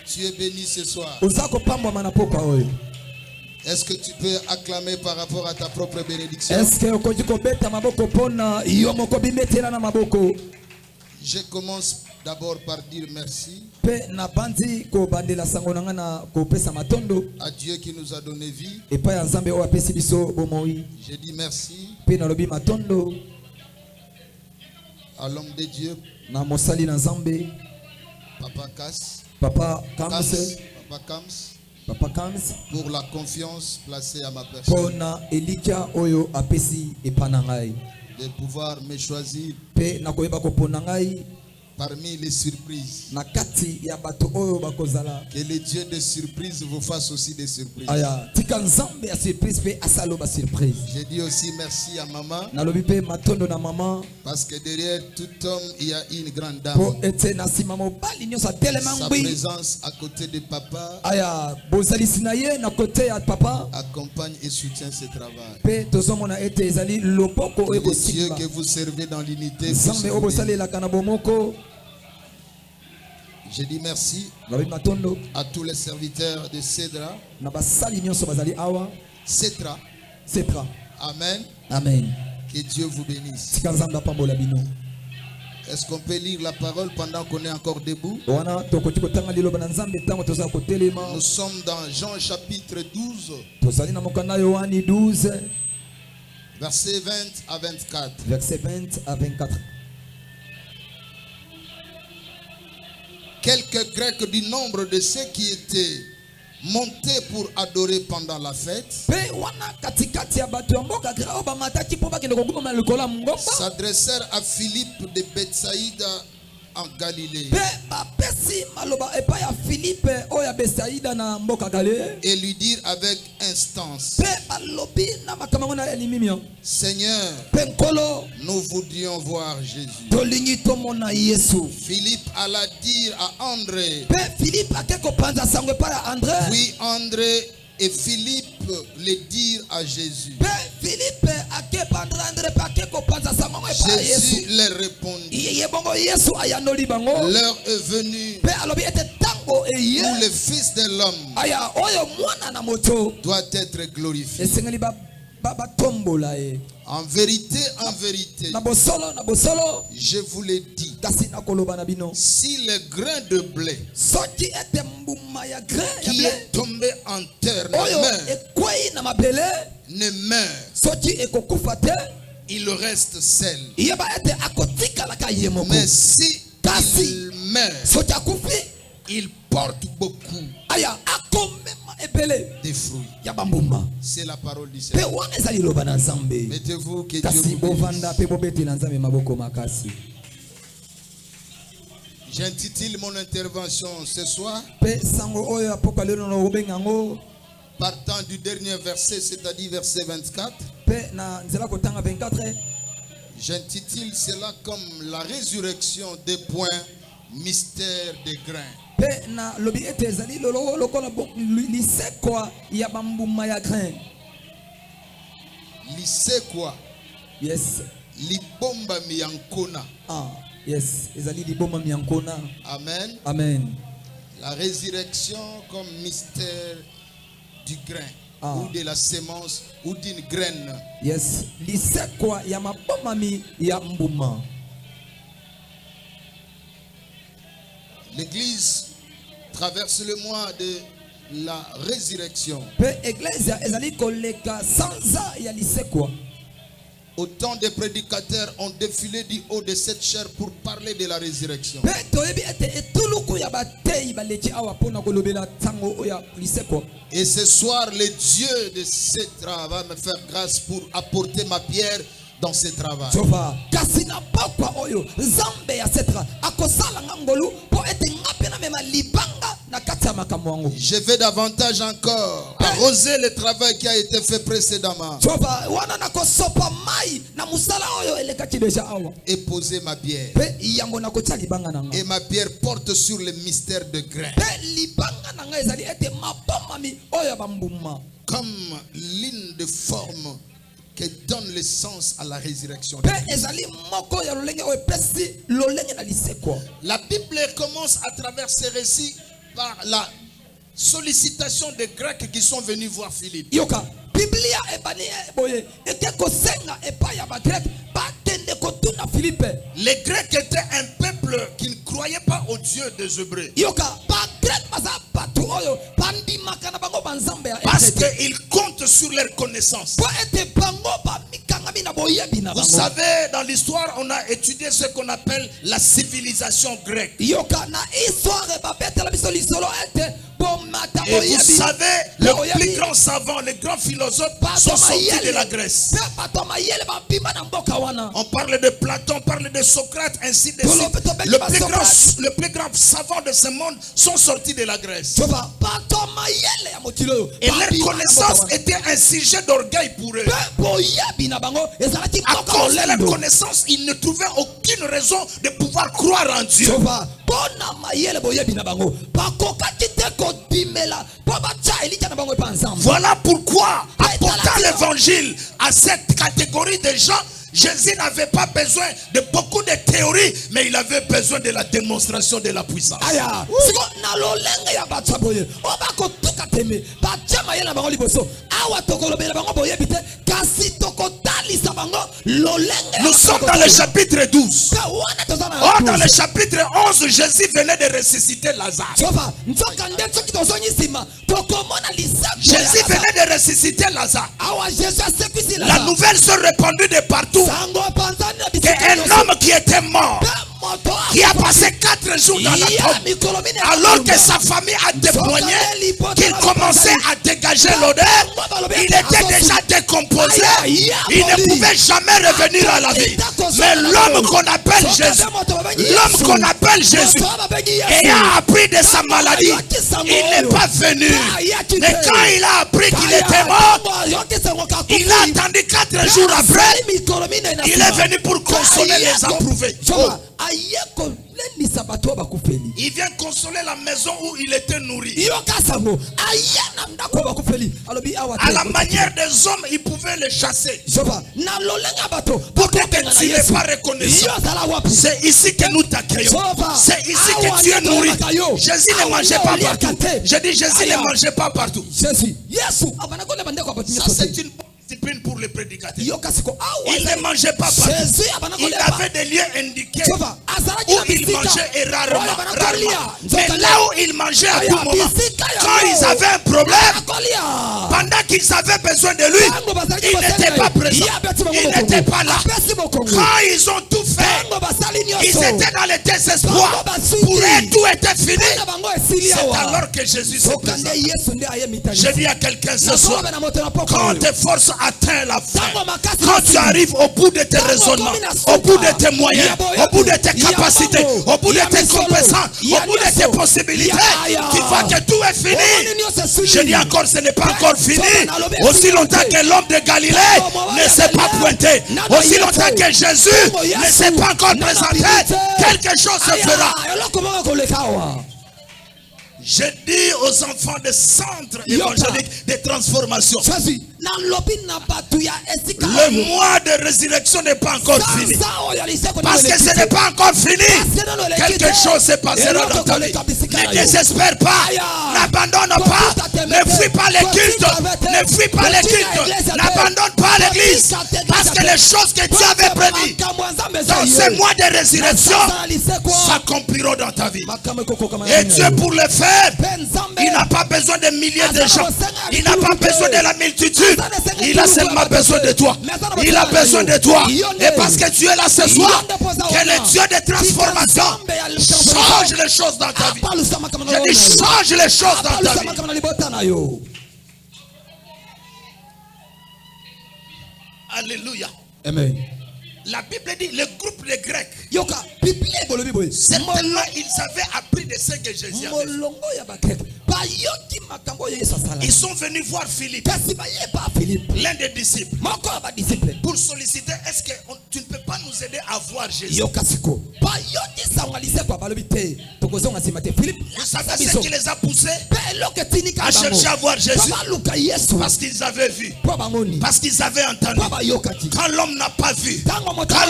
Tu es béni ce soir. Est-ce que tu peux acclamer par rapport à ta propre bénédiction? Je commence d'abord par dire merci à Dieu qui nous a donné vie. Je dis merci à l'homme de Dieu, Papa Kams, pour la confiance placée à ma personne, de pouvoir me choisir parmi les surprises. Que le Dieu des surprises vous fasse aussi des surprises. Je dis aussi merci à maman, parce que derrière tout homme il y a une grande dame. Sa présence à côté de papa accompagne et soutient ce travail. Et le Dieu que vous servez dans l'unité, je dis merci à tous les serviteurs de Cédra. Amen. Amen. Que Dieu vous bénisse. Est-ce qu'on peut lire la parole pendant qu'on est encore debout? Nous sommes dans Jean chapitre 12, versets 20 à 24. Verset 20 à 24. Quelques Grecs du nombre de ceux qui étaient montés pour adorer pendant la fête s'adressèrent à Philippe de Bethsaïda en Galilée et lui dirent avec instance: Seigneur, nous voudrions voir Jésus. Philippe alla dire à André, puis André et Philippe le dirent à Jésus. Jésus leur répondit: l'heure est venue où le Fils de l'homme doit être glorifié. En vérité, je vous l'ai dit, si le grain de blé qui est tombé en terre ne meurt, il reste seul. Mais si il meurt, il porte beaucoup de fruits. C'est la parole du Seigneur. Mettez-vous, que Dieu vous bénisse. J'intitule mon intervention ce soir, partant du dernier verset, c'est-à-dire verset 24. J'intitule cela comme la résurrection des points, mystère des grains. Lycée quoi? Yes. Libomba miyankona. Yes. Amen. Amen. La résurrection comme mystère du grain, ou de la sémence, ou d'une graine. Yes. Lycée quoi? Yamabomami yambuma. L'Église traverse le mois de la résurrection. Autant de prédicateurs ont défilé du haut de cette chair pour parler de la résurrection. Et ce soir, le Dieu de ce travail va me faire grâce pour apporter ma pierre dans ce travail. Je vais davantage encore arroser le travail qui a été fait précédemment et poser ma pierre. Et ma pierre porte sur le mystère de grain. Comme l'une des formes qui donne le sens à la résurrection. La Bible commence à travers ces récits par la sollicitation des Grecs qui sont venus voir Philippe. Les Grecs étaient un peuple qui ne croyait pas au Dieu des Hébreux. Parce qu'ils comptent sur leur connaissance. Vous savez, dans l'histoire, on a étudié ce qu'on appelle la civilisation grecque. Et vous savez, le plus grand savant, les grands philosophes sont sortis de la Grèce. On parle de Platon, on parle de Socrate, ainsi de suite. Le plus grand savant de ce monde sont sortis de la Grèce. Et leur connaissance était un sujet d'orgueil pour eux. À cause de leur connaissance, ils ne trouvaient aucune raison de pouvoir croire en Dieu. Voilà pourquoi, apportant l'évangile à cette catégorie de gens, Jésus n'avait pas besoin de beaucoup de théories, mais il avait besoin de la démonstration de la puissance. Nous sommes dans le chapitre 12. Or, dans le chapitre 11, Jésus venait de ressusciter Lazare. Jésus venait de ressusciter Lazare. La nouvelle se répandue de partout. Qu'un homme qui était mort, qui a passé 4 jours dans la tombe, alors que sa famille a témoigné qu'il commençait à dégager l'odeur, il était déjà décomposé, il ne pouvait jamais revenir à la vie. Mais l'homme qu'on appelle Jésus, ayant appris de sa maladie, il n'est pas venu. Mais quand il a appris qu'il était mort, il a attendu 4 jours après, il est venu pour consoler les approuvés. Il vient consoler la maison où il était nourri. À la manière des hommes, il pouvait les chasser. Peut-être que tu n'es pas reconnaissant. C'est ici que nous t'accueillons. C'est ici que tu es nourri. Jésus ne mangeait pas partout. Je dis Jésus ne mangeait pas partout. Ça, c'est une discipline pour les prédicateurs. Il ne mangeait pas partout. Il avait des lieux indiqués où il mangeait et rarement. Mais là où il mangeait à tout moment, quand ils avaient un problème, pendant qu'ils avaient besoin de lui, il n'était pas présent. Il n'était pas là. Quand ils ont tout fait, ils étaient dans le désespoir. Pour eux, tout était fini. C'est alors que Jésus se présente. Je dis à quelqu'un ce soir, quand tes forces atteignent la fin, quand tu arrives au bout de tes raisonnements, au bout de tes moyens, au bout de tes capacités, au bout de tes compétences, au bout de tes possibilités, tu vois que tout est fini. Je dis encore, ce n'est pas encore fini. Aussi longtemps que l'homme de Galilée ne s'est pas pointé, aussi longtemps que Jésus ne s'est pas encore présenté, quelque chose se fera. Je dis aux enfants des centres évangéliques de transformation, le mois de résurrection n'est pas encore fini. Parce que ce n'est pas encore fini. Quelque chose se passera dans ta vie. Ne désespère pas. N'abandonne pas. Ne fuis pas les cultes. Ne fuis pas les cultes. N'abandonne pas l'église. Parce que les choses que Dieu avait prévues dans ce mois de résurrection s'accompliront dans ta vie. Et Dieu, pour le faire, il n'a pas besoin de milliers de gens. Il n'a pas besoin de la multitude. Il a seulement besoin de toi. Il a besoin de toi. Et parce que tu es là ce soir, que le Dieu de transformation change les choses dans ta vie. Je dis change les choses dans ta vie. Alléluia. Amen. La Bible dit le groupe des Grecs, certainement ils avaient appris de ce que Jésus avait fait. Ils sont venus voir Philippe, l'un des disciples, pour solliciter, est-ce que tu ne peux pas nous vous aider à voir Jésus. Vous savez ce qui les a poussés à chercher à voir Jésus? Parce qu'ils avaient vu, parce qu'ils avaient entendu. Quand l'homme n'a pas vu, quand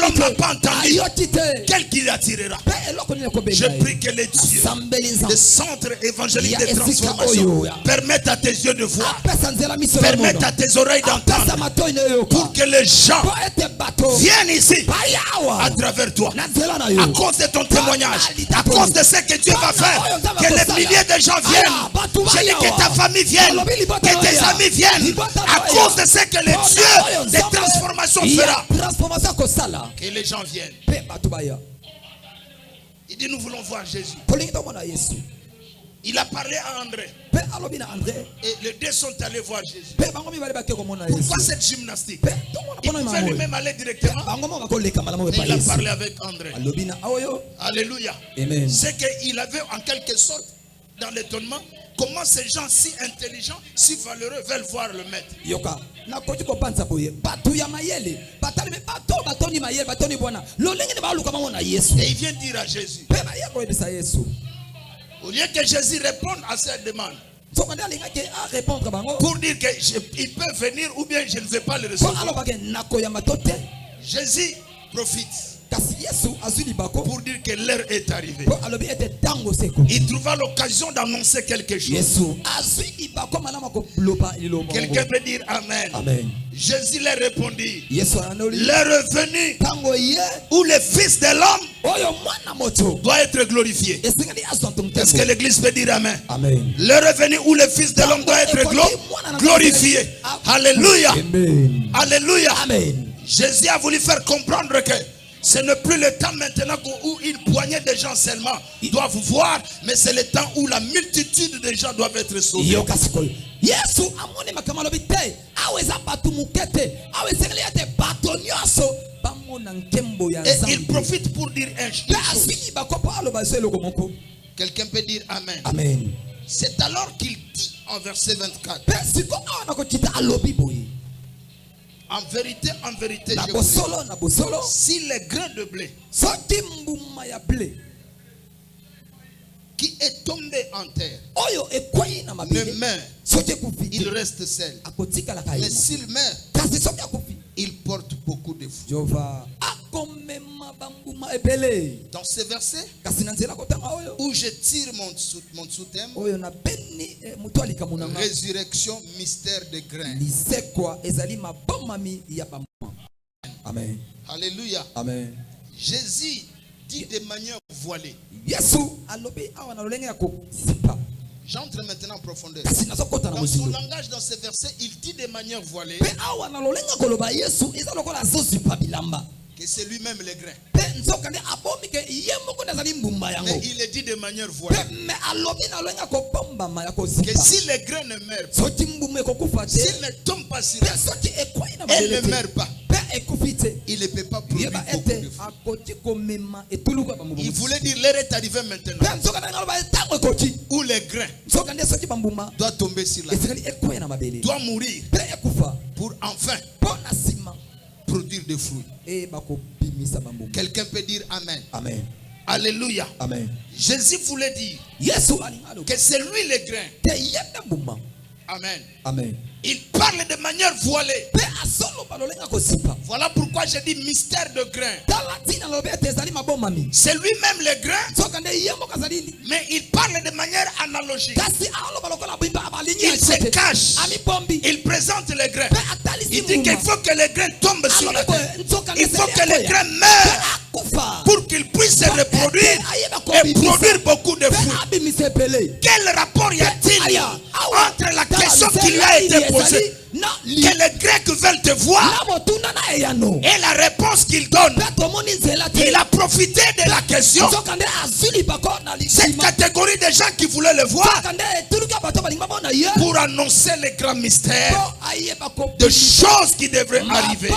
l'homme n'a pas entendu, quel qui l'attirera? Je prie que les dieux, le centre évangélique de transformation, permettent à tes yeux de voir, permettent à tes oreilles d'entendre, pour que les gens viennent ici à travers toi, à cause de ton témoignage, à cause de ce que Dieu va faire, que les milliers de gens viennent. Je dis que ta famille vienne, que tes amis viennent, à cause de ce que le Dieu de transformation fera. Que les gens viennent. Il dit, nous voulons voir Jésus. Il a parlé à André. Et les deux sont allés voir Jésus. Pourquoi cette gymnastique? Il pouvait lui-même aller directement. Et il a parlé avec André. Alléluia. C'est qu'il avait en quelque sorte, dans l'étonnement, comment ces gens si intelligents, si valeureux veulent voir le maître. Et il vient dire à Jésus, au lieu que Jésus réponde à cette demande, pour dire qu'il peut venir ou bien je ne vais pas le recevoir, Jésus profite pour dire que l'heure est arrivée. Il trouva l'occasion d'annoncer quelque chose. Quelqu'un peut dire Amen. Jésus leur répondit, l'heure est venue où le Fils de l'homme doit être glorifié. Est-ce que l'église peut dire Amen? L'heure est venue où le Fils de l'homme doit être glorifié. Alléluia. Alléluia. Jésus a voulu faire comprendre que ce n'est plus le temps maintenant où une poignée de gens seulement doivent vous voir, mais c'est le temps où la multitude de gens doivent être sauvés. Et il profite pour dire une chose. Quelqu'un peut dire Amen. C'est alors qu'il dit en verset 24. En vérité, je vous dis, si les grains de blé qui est tombé en terre ne meurt, il reste seul. Mais s'il meurt, il porte beaucoup de fruits. Dans ce verset où je tire mon sous-thème, résurrection, mystère des grains. Amen. Alléluia. Amen. Jésus dit de manière voilée. J'entre maintenant en profondeur. Dans son langage, dans ce verset, il dit de manière voilée que c'est lui-même le grain. Mais il est dit de manière voilée que si le grain ne meurt pas, s'il ne tombe pas sur la terre, elle ne meurt pas, il ne peut pas produire beaucoup de fruits. Il voulait dire l'heure est arrivée maintenant où le grain doit tomber sur la terre, doit mourir pour enfin produire des fruits. Quelqu'un peut dire Amen. Amen. Alléluia. Amen. Jésus voulait dire que c'est lui le grain. Amen. Amen. Il parle de manière voilée. Voilà pourquoi j'ai dit mystère de grain. C'est lui-même le grain, mais il parle de manière analogique. Il se cache. Il présente le grain. Il dit qu'il faut que le grain tombe sur la terre. Il faut que le grain meure pour qu'il puisse se reproduire et produire beaucoup de fruits. Quel rapport y a-t-il entre la question qui lui a été posée, que les Grecs veulent te voir, et la réponse qu'il donne? Il a profité de la question. Cette catégorie de gens qui voulaient le voir pour annoncer les grands mystères de choses qui devraient arriver.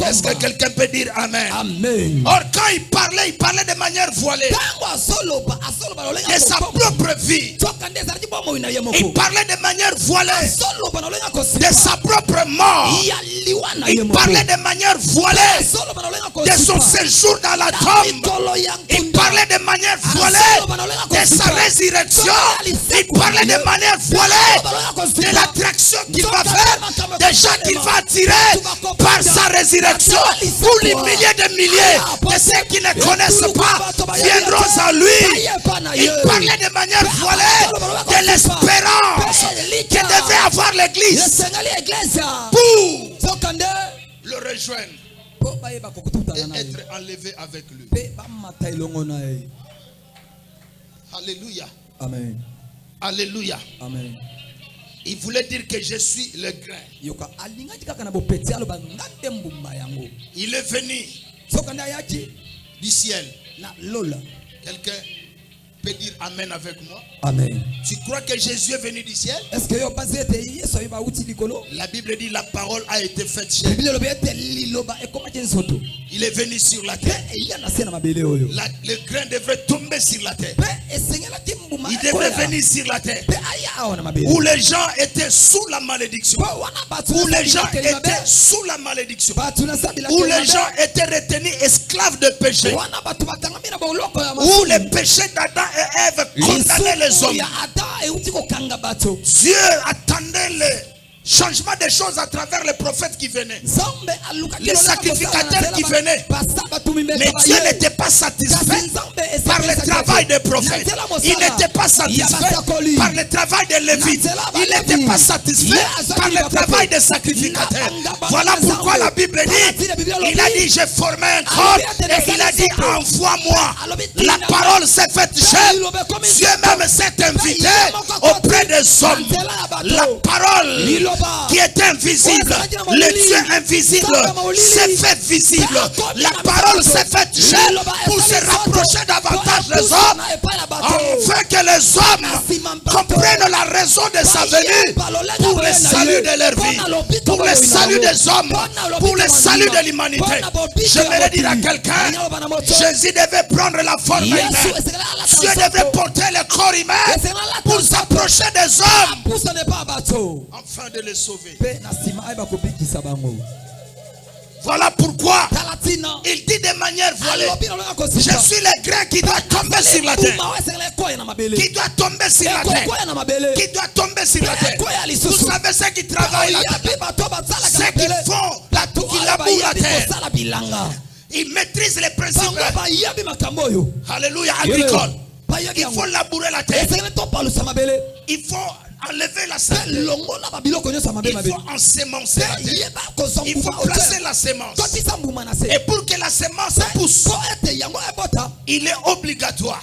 Est-ce que quelqu'un peut dire Amen? Amen. Or, quand il parlait de manière voilée de sa propre vie. Il parlait de manière voilée de sa propre mort. Il parlait de manière voilée de son séjour dans la tombe. Il parlait de manière voilée de sa résurrection. Il parlait de manière voilée de l'attraction qu'il va faire, des gens qu'il va attirer par sa résurrection. Pour les milliers de milliers de ceux qui ne connaissent pas viendront à lui. Il parlait de manière voilée de l'espérance que devait avoir l'église pour le rejoindre et être enlevé avec lui. Alléluia. Amen. Alléluia. Amen. Il voulait dire que je suis le grain. Il est venu du ciel. Quelqu'un peut dire Amen avec moi? Amen. Tu crois que Jésus est venu du ciel? La Bible dit la parole a été faite chair. Il est venu sur la terre. Le grain devrait tomber sur la terre. Il devrait venir sur la terre où les gens étaient sous la malédiction, où les gens étaient sous la malédiction, où les gens étaient retenus esclaves de péché, où les péchés d'Adam et Ève condamnaient les hommes. Dieu attendait le changement des choses à travers les prophètes qui venaient, les sacrificateurs qui venaient. Mais Dieu n'était pas satisfait par le travail des prophètes. Il n'était pas satisfait par le travail des Lévites. Il n'était pas satisfait par le travail des sacrificateurs. Voilà pourquoi la Bible dit, il a dit j'ai formé un corps et il a dit envoie-moi. La parole s'est faite chair. Dieu même s'est invité auprès des hommes. La parole qui est invisible, le Dieu invisible s'est fait visible. La parole s'est faite chair pour se rapprocher davantage des hommes, afin que les hommes comprennent la raison de sa venue pour le salut de leur vie, pour le salut des hommes, pour le salut de l'humanité. J'aimerais dire à quelqu'un, Jésus devait prendre la forme humaine. Dieu devait porter le corps humain pour s'approcher des hommes afin de les sauver. Voilà pourquoi il dit de manière voilée, je suis le grain qui doit tomber sur la terre, qui doit tomber sur la terre, qui doit tomber sur la terre. Vous savez ceux qui travaillent la terre, ceux qui font qui labourent la terre, ils maîtrisent les principes. Alléluia, agricole. Il faut labourer la terre. Il faut enlever la saleté. Il faut ensemencer la terre. Il faut placer la semence. Et pour que la semence pousse, il est obligatoire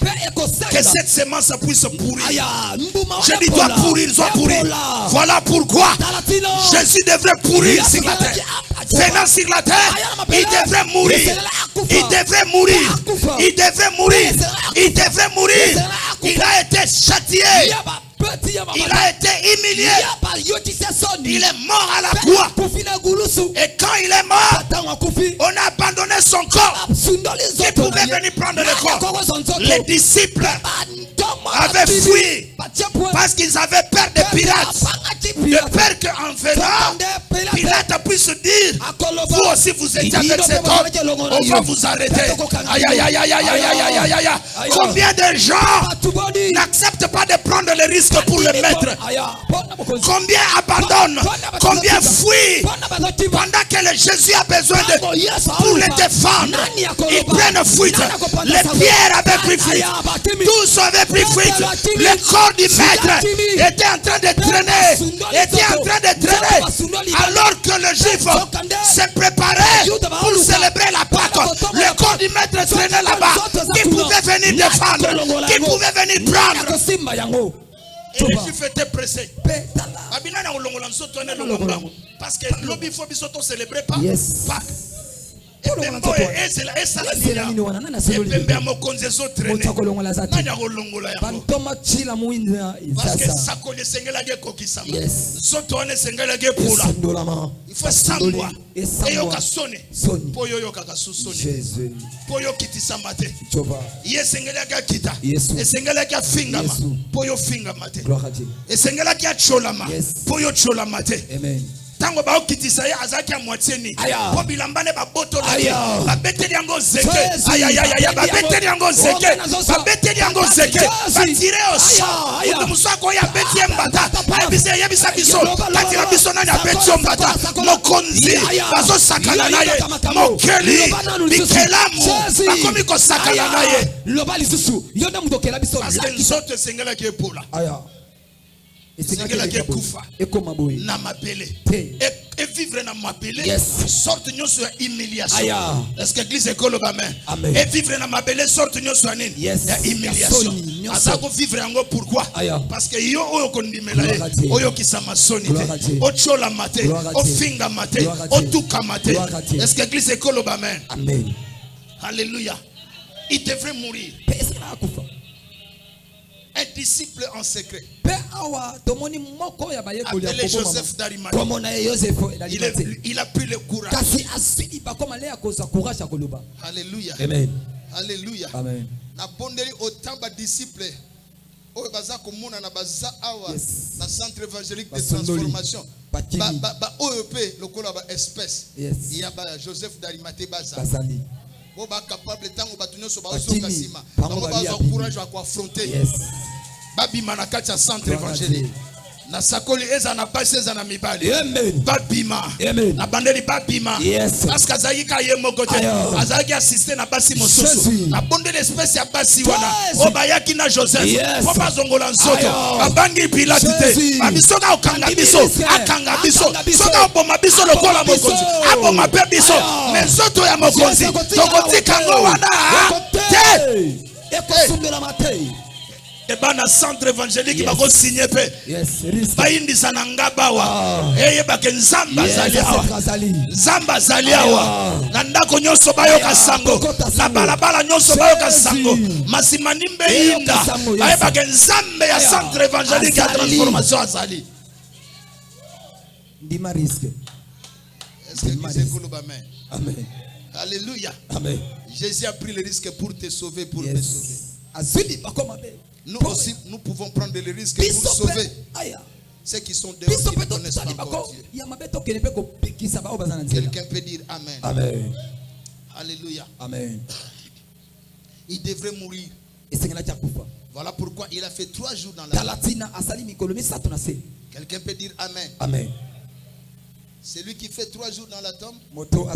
que cette semence puisse pourrir. Je dis doit pourrir, doit pourrir. Voilà pourquoi Jésus devrait pourrir sur la terre. Venant sur la terre, il devrait mourir. Il devrait mourir. Il devrait mourir. Il devrait mourir. Il a été châtié. Il a été humilié. Il est mort à la croix. Et quand il est mort, on a abandonné son corps. Qui pouvait venir prendre le corps? Les disciples avaient fui parce qu'ils avaient peur des pirates. De peur qu'en venant, Pilate puisse dire, vous aussi vous étiez avec cet homme, on va vous arrêter. Aïe aïe aïe aïe aïe aïe aïe aïe. Combien de gens n'acceptent pas de prendre le risque pour le mettre? Combien abandonnent? Combien fuient pendant que le Jésus a besoin de pour le défendre? Ils prennent fuite. Les pierres avaient pris fuite. Tous avaient pris fuite. Le corps du maître était en train de traîner. Alors que le juif se préparait pour célébrer la Pâque. Le corps du maître traînait là-bas. Qui pouvait venir défendre? Qui pouvait venir prendre? Et les juifs étaient pressés. Parce que l'objet faut célébrer pas Pâques. Tango ba okitisa ya azaki ya mwatieni po bilambane ba boto na ba beteli yango zeke aya ba beteli yango zeke ba beteli yango zeke ba tire au sang uto musako ya beti mbata ya bisa biso katira biso nani ya beti mbata mokonzi bazo sakana naye mokeli bikelamu bakomi ko sakana naye loba lisusu yonda mutokela biso parce que nzoto sengela ke pola Sengela ke kufa na mabele et vivre na mabele sorte nyoso ya humiliation. Est-ce que l'église est koloba amen? Et vivre na mabele sorte nyoso ya nini ya humiliation. Azako vivre yango pourquoi? Parce que yo oyo kondimela ye oyo kisama soni te o chola mate o finga mate o tuka mate. Est-ce que l'église est koloba amen? Amen. Alléluia. Il devrait mourir. Un disciple en secret. Appelé Joseph d'Arimathée. Il a pris le courage. Alléluia. Amen. Alléluia. Amen. Na bondeli autant ba disciple. Oyo baza komona na baza awa na centre évangélique de transformation. Ba OEP lokola ba espèce. Il y a ba Joseph d'Arimathée baza. Bo ba capable tango batunyo so ba osoka sima. Bango baza courage à affronter. Babima na kati ya centre évangélique. Na sakoli eza na basi eza na mibali. Babima. Na bandeli babima. Parce que azalika ye mokote. Azalaki assisté na basi mosusu. Na bonde l'espèce ya basi wana. Obayaki na Joseph. Papa zongola nsoto. Babangi Pilate te. Babisoka okanga biso. Akanga biso. Soka oboma biso lokola mokonzi. Aboma pe biso. Menzoto ya mokonzi. Tokotika ngo wana. Te. Ekosumbela matei. Et ben na centre évangélique ba ko signer pe ba indisa na ngabawa ba ke nzamba zaliawa na ndako nyoso ba yo kasango na balabala nyoso ba yo kasango masimani mbe inda ba ke nzambe ya centre évangélique ya transformation azali ndima risque. Est-ce que c'est cool ba mais amen. Alléluia. Amen. Jésus a pris le risque pour te sauver, pour me sauver. Azuli ba koma be. Nous aussi, nous pouvons prendre le risque pour sauver ceux qui sont dehors qui ne connaissent pas encore Dieu. Quelqu'un peut dire Amen. Amen. Alléluia. Amen. Il devrait mourir. Voilà pourquoi il a fait 3 jours dans la tombe. Quelqu'un peut dire Amen. Amen. Celui qui fait 3 jours dans la tombe, dans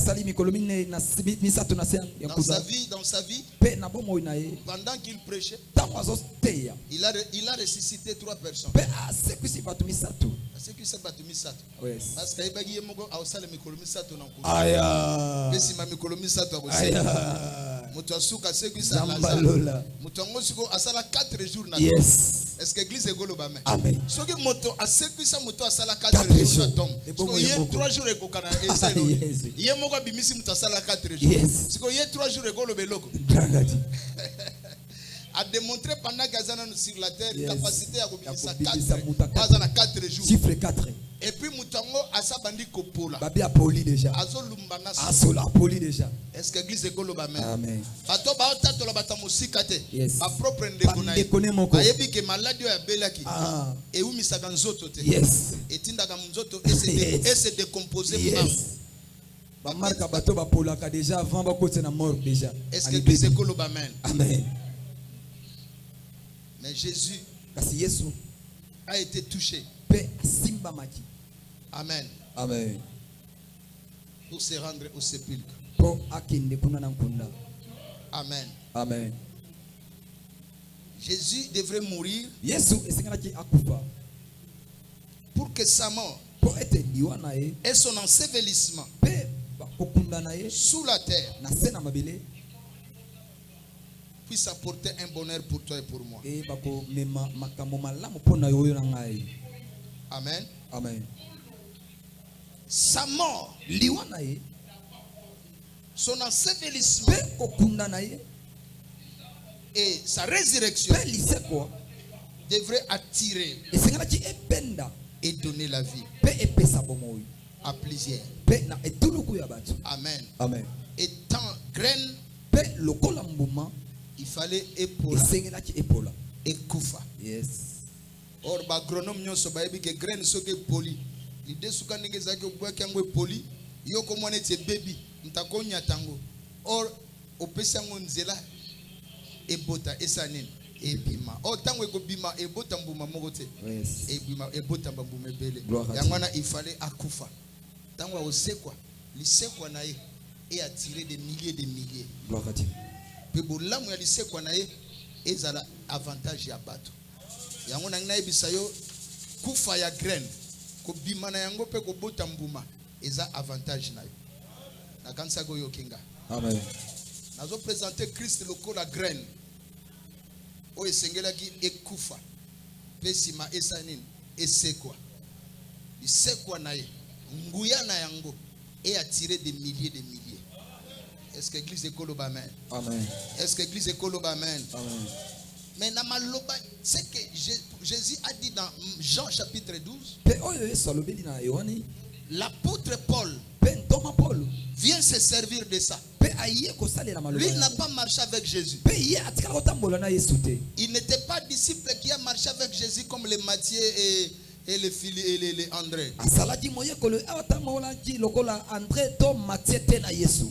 sa vie, pendant qu'il prêchait, il a ressuscité 3 personnes. Parce que est-ce que l'église est golobame? Amen. Ce que moto a sécurisé moto a sala 4 jours na tombe. Il y a 3 jours et kokana ezelo. Il y a moko bimisi moto a sala 4 jours. Parce que il y a 3 jours et golobeloko. A démontré pendant qu'azana sur la terre capacité à kobisa 4 jours. Chiffre 4. Et puis mutango asa bandi kopola. Babi a poli déjà. Azolumba na asola poli déjà. Est-ce que l'église est golobame? Amen. Bato ba otata lo bata musika te. Ba propre ndekone moko. Ayebi ke maladie ya belaki. Et umi saka nzoto te. Etinda ka nzoto et se décomposer mama. Ba marka bato ba polaka déjà avant ba kote na mort déjà. Est-ce que l'église est golobame? Amen. Mais Jésus a été touché. Amen. Amen. Pour se rendre au sépulcre. Amen. Amen. Jésus devrait mourir pour que sa mort et son ensevelissement sous la terre puisse apporter un bonheur pour toi et pour moi. Amen. Amen. Sa mort son ensevelissement et sa résurrection devrait attirer et donner la vie à plusieurs. Amen. Amen. Étant graine, il fallait épauler et koufa. Yes. Or bagronome nyonso bayebi ke graine soke poli. L'idée souka nenge zaki obwa kango poli, yoko mwana tie baby, ntakonya tango. Or opesa ngo nzela ebota esanine ebima. Or tango ekobima ebota mbuma moko te. Yes. Ebima ebota mbuma ebele. Yangwana il fallait akufa. Tango osekwa, lisekwa na ye et attirer des milliers de milliers. Gloire à Dieu. Pe bolamu ya lisekwa na ye ezala avantage ya bato. Yango na ngina bisayo kufa ya graine ko bima na yango pe ko bota mbuma eza avantage na yo. Na kanisa go yokinga. Amen. Nazo présenter Christ lokola graine. O esengela ki ekufa. Pesima esanine esekwa. Isekwa na ye. Nguya na yango et attirer des milliers de milliers. Est-ce que l'église est koloba amen? Amen. Est-ce que l'église est koloba amen? Amen. Mais c'est que Jésus a dit dans Jean chapitre 12, l'apôtre Paul vient se servir de ça. Lui n'a pas marché avec Jésus. Il n'était pas disciple qui a marché avec Jésus comme les Matthieu et les André.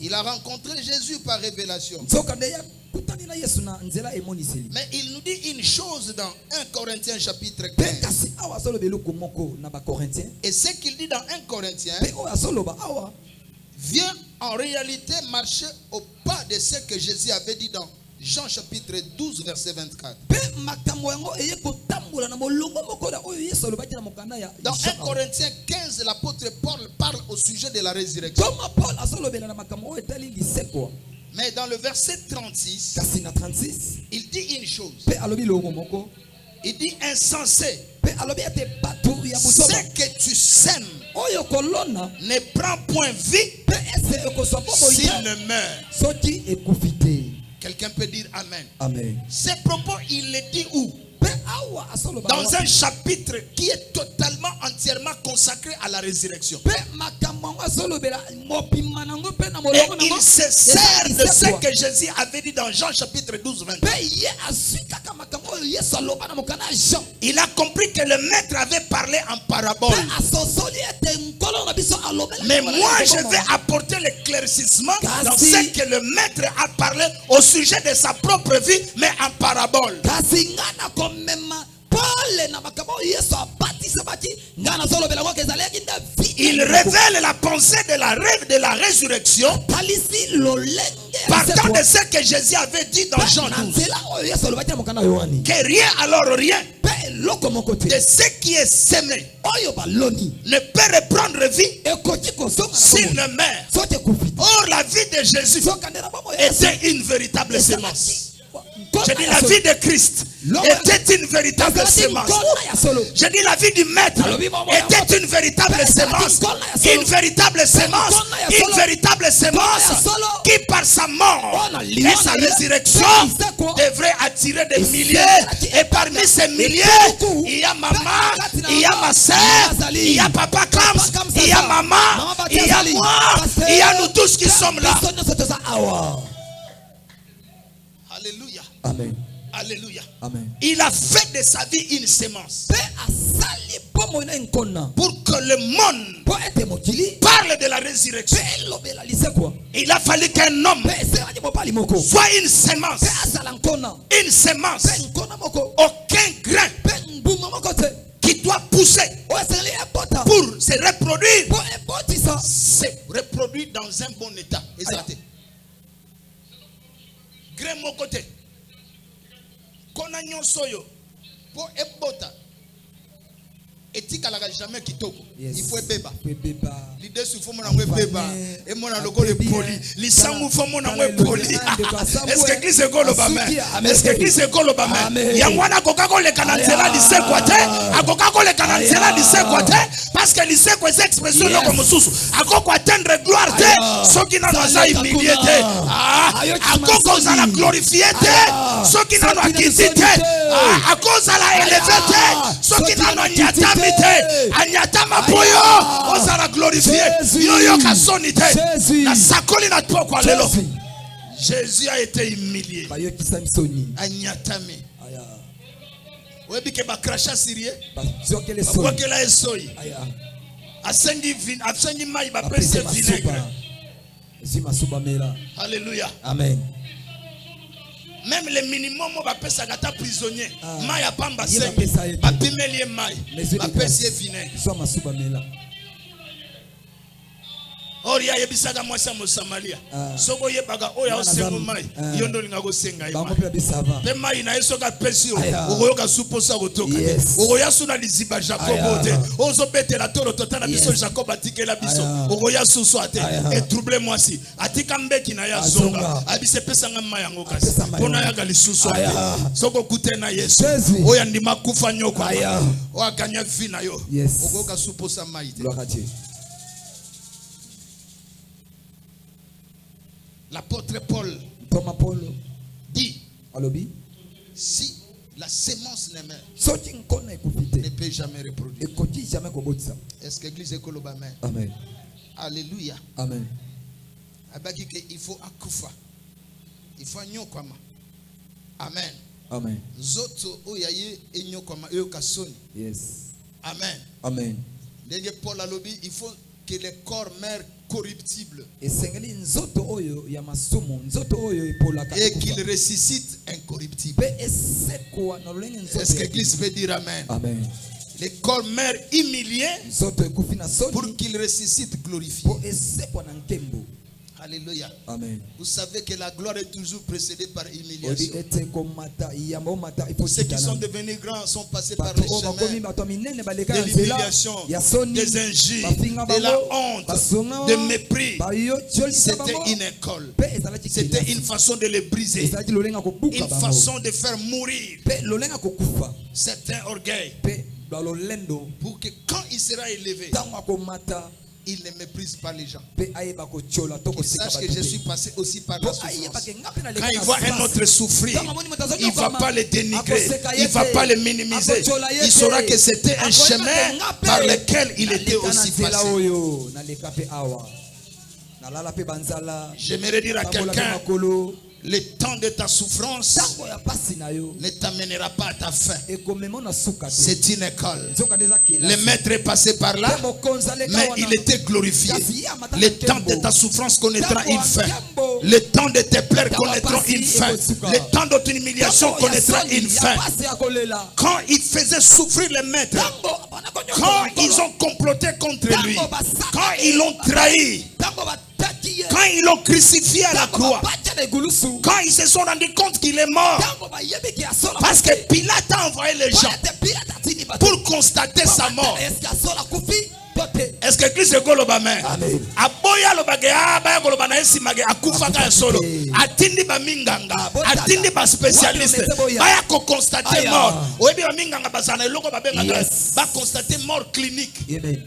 Il a rencontré Jésus par révélation. Mais il nous dit une chose dans 1 Corinthiens chapitre 15. Et ce qu'il dit dans 1 Corinthiens vient en réalité marcher au pas de ce que Jésus avait dit dans Jean chapitre 12 verset 24. Dans 1 Corinthiens 15, l'apôtre Paul parle au sujet de la résurrection. Mais dans le verset 36, il dit une chose. Il dit insensé. Ce que tu sèmes ne prend point vie s'il ne meurt. Quelqu'un peut dire amen. Amen. Ces propos, il les dit où? Dans un chapitre qui est totalement, entièrement consacré à la résurrection. Et il se sert de ce que Jésus avait dit dans Jean chapitre 12, 23. Il a compris que le maître avait parlé en parabole. Mais moi, je vais apporter l'éclaircissement dans ce que le maître a parlé au sujet de sa propre vie, mais en parabole. Il révèle la pensée de la rêve de la résurrection partant de ce que Jésus avait dit dans Jean 12. Que rien, alors rien de ce qui est semé ne peut reprendre vie s'il ne meurt. Or la vie de Jésus était une véritable sémence. Je dis la vie de Christ était une véritable sémence. Je dis la vie du maître était une véritable sémence. Une véritable sémence. Une véritable sémence qui par sa mort et sa résurrection devrait attirer des milliers. Et parmi ces milliers, il y a maman, il y a ma soeur, il y a papa Clams, il y a maman, il y a moi, il y a nous tous qui sommes là. Alléluia. Amen. Alléluia. Amen. Il a fait de sa vie une sémence pour que le monde parle de la résurrection. Il a fallu qu'un homme soit une sémence. Une sémence. Aucun grain qui doit pousser pour se reproduire, se reproduire dans un bon état. Grain mon côté. Kona nyonso yo po ebota jamais kitoko. Il faut beba. L'idée sur faut mon beba et mon logo le poli. Lisangu faut mon poli. Est-ce que l'église est golobame? Est-ce que l'église est golobame? Yangwana kokako le kananzela di sekwate. Akokako le kananzela di sekwate parce que lycée quoi c'est expression no comme susu. Akoko atteindre gloire te. Soki na za humilié te. Akoko za la glorifié te. Soki na akiti te. Akoko la élevé te. Soki na nyatami te. Anyatama boyo. On la glorifié. Yo kasoni te. Na sakoli na poko lelo. Jésus a été humilié. Anyatami. Webike bakrasha sirie. Bakokela esoi. Asengi mai ba presse vinaigre. Alléluia. Amen. Même le minimum va pesa gata prisonnier. Mai apamba sengi. Ba pimelie mai. Ba pesa vinaigre. Oria yebisaka mwasa mo Samaria. Soko yebaga oya osengo mai. Yondo linga go senga mai. Pe mai na esoka pesio. Okoyoka suposa kotoka. Okoya suna liziba Jacob te. Ozo betela tolo totana biso Jacob atikela biso. Okoya suso ate. Et trouble moi si. Atika mbeki na ya zonga. Abise pesanga mai yango kasi. Pona ya gali suso ate. Soko kutena Yesu. Oya ndima kufa nyoko. Oya kanya vina yo. Okoyoka suposa mai te. Gloire à Dieu. L'apôtre Paul dit si la sémence ne peut jamais reproduire. Est-ce que l'église est colobame? Amen. Alléluia. Amen. Il faut akufa. Il faut nyokama. Amen. Amen. Zoto oyaye enyokama eyokasoni. Yes. Amen. Amen. Paul a lobby, il faut que le corps meurt corruptible et qu'il ressuscite incorruptible. Est-ce que l'église peut dire amen? Amen. Le corps meurt humilié pour qu'il ressuscite glorifié. Alléluia. Amen. Vous savez que la gloire est toujours précédée par humiliation. Ceux qui sont devenus grands sont passés par le chemin de l'humiliation, des injures, de la honte, de mépris. C'était une école. C'était une façon de les briser. Une façon de faire mourir certains orgueils. Pour que quand il sera élevé, il ne méprise pas les gens. Il sache que je suis passé aussi par la souffrance. Quand il voit un autre souffrir, il ne va pas le dénigrer, il ne va pas le minimiser. Il saura que c'était un chemin par lequel il était aussi passé. J'aimerais dire à quelqu'un, le temps de ta souffrance ne t'amènera pas à ta fin. C'est une école. Le maître est passé par là, mais il était glorifié. Le temps de ta souffrance connaîtra une fin. Le temps de tes pleurs connaîtra une fin. Le temps de ton humiliation connaîtra une fin. Quand il faisait souffrir le maître, quand ils ont comploté contre lui, quand ils l'ont trahi, quand ils l'ont crucifié à la croix, quand ils se sont rendus compte qu'il est mort, parce que Pilate a envoyé les gens pour constater sa mort. Est-ce que Christ est golobame? Aboya lobage abaya golobana esi mage akufa ka solo. Atindi ba minganga, atindi ba spécialiste. Baya ko constater mort. Oyebi ba minganga basana eloko ba benga ba constater mort clinique.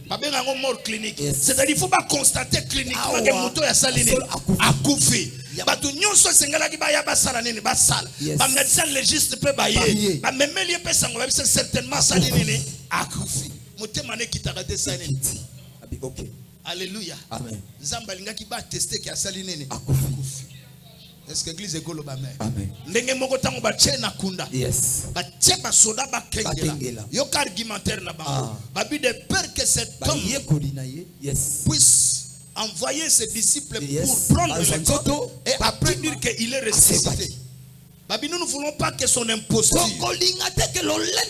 Ba benga ngo mort clinique. C'est-à-dire il faut pas constater cliniquement que moto ya salini akufi. Batu nyonso sengalaki baya basala nini basala. Ba médecin légiste peut baye. Ba memeli pe sango ba certainement salini ni akufi. Alléluia. Amen. Est-ce que l'église est golobame? Amen. Ndenge moko tango ba tchena kunda. Yes. Ba tcheba soda ba kengela. Yo argumentaire na bango. Ba bi de peur que cet homme puisse envoyer ses disciples pour prendre le corps et après dire qu'il est ressuscité. Nous ne voulons pas que son imposture,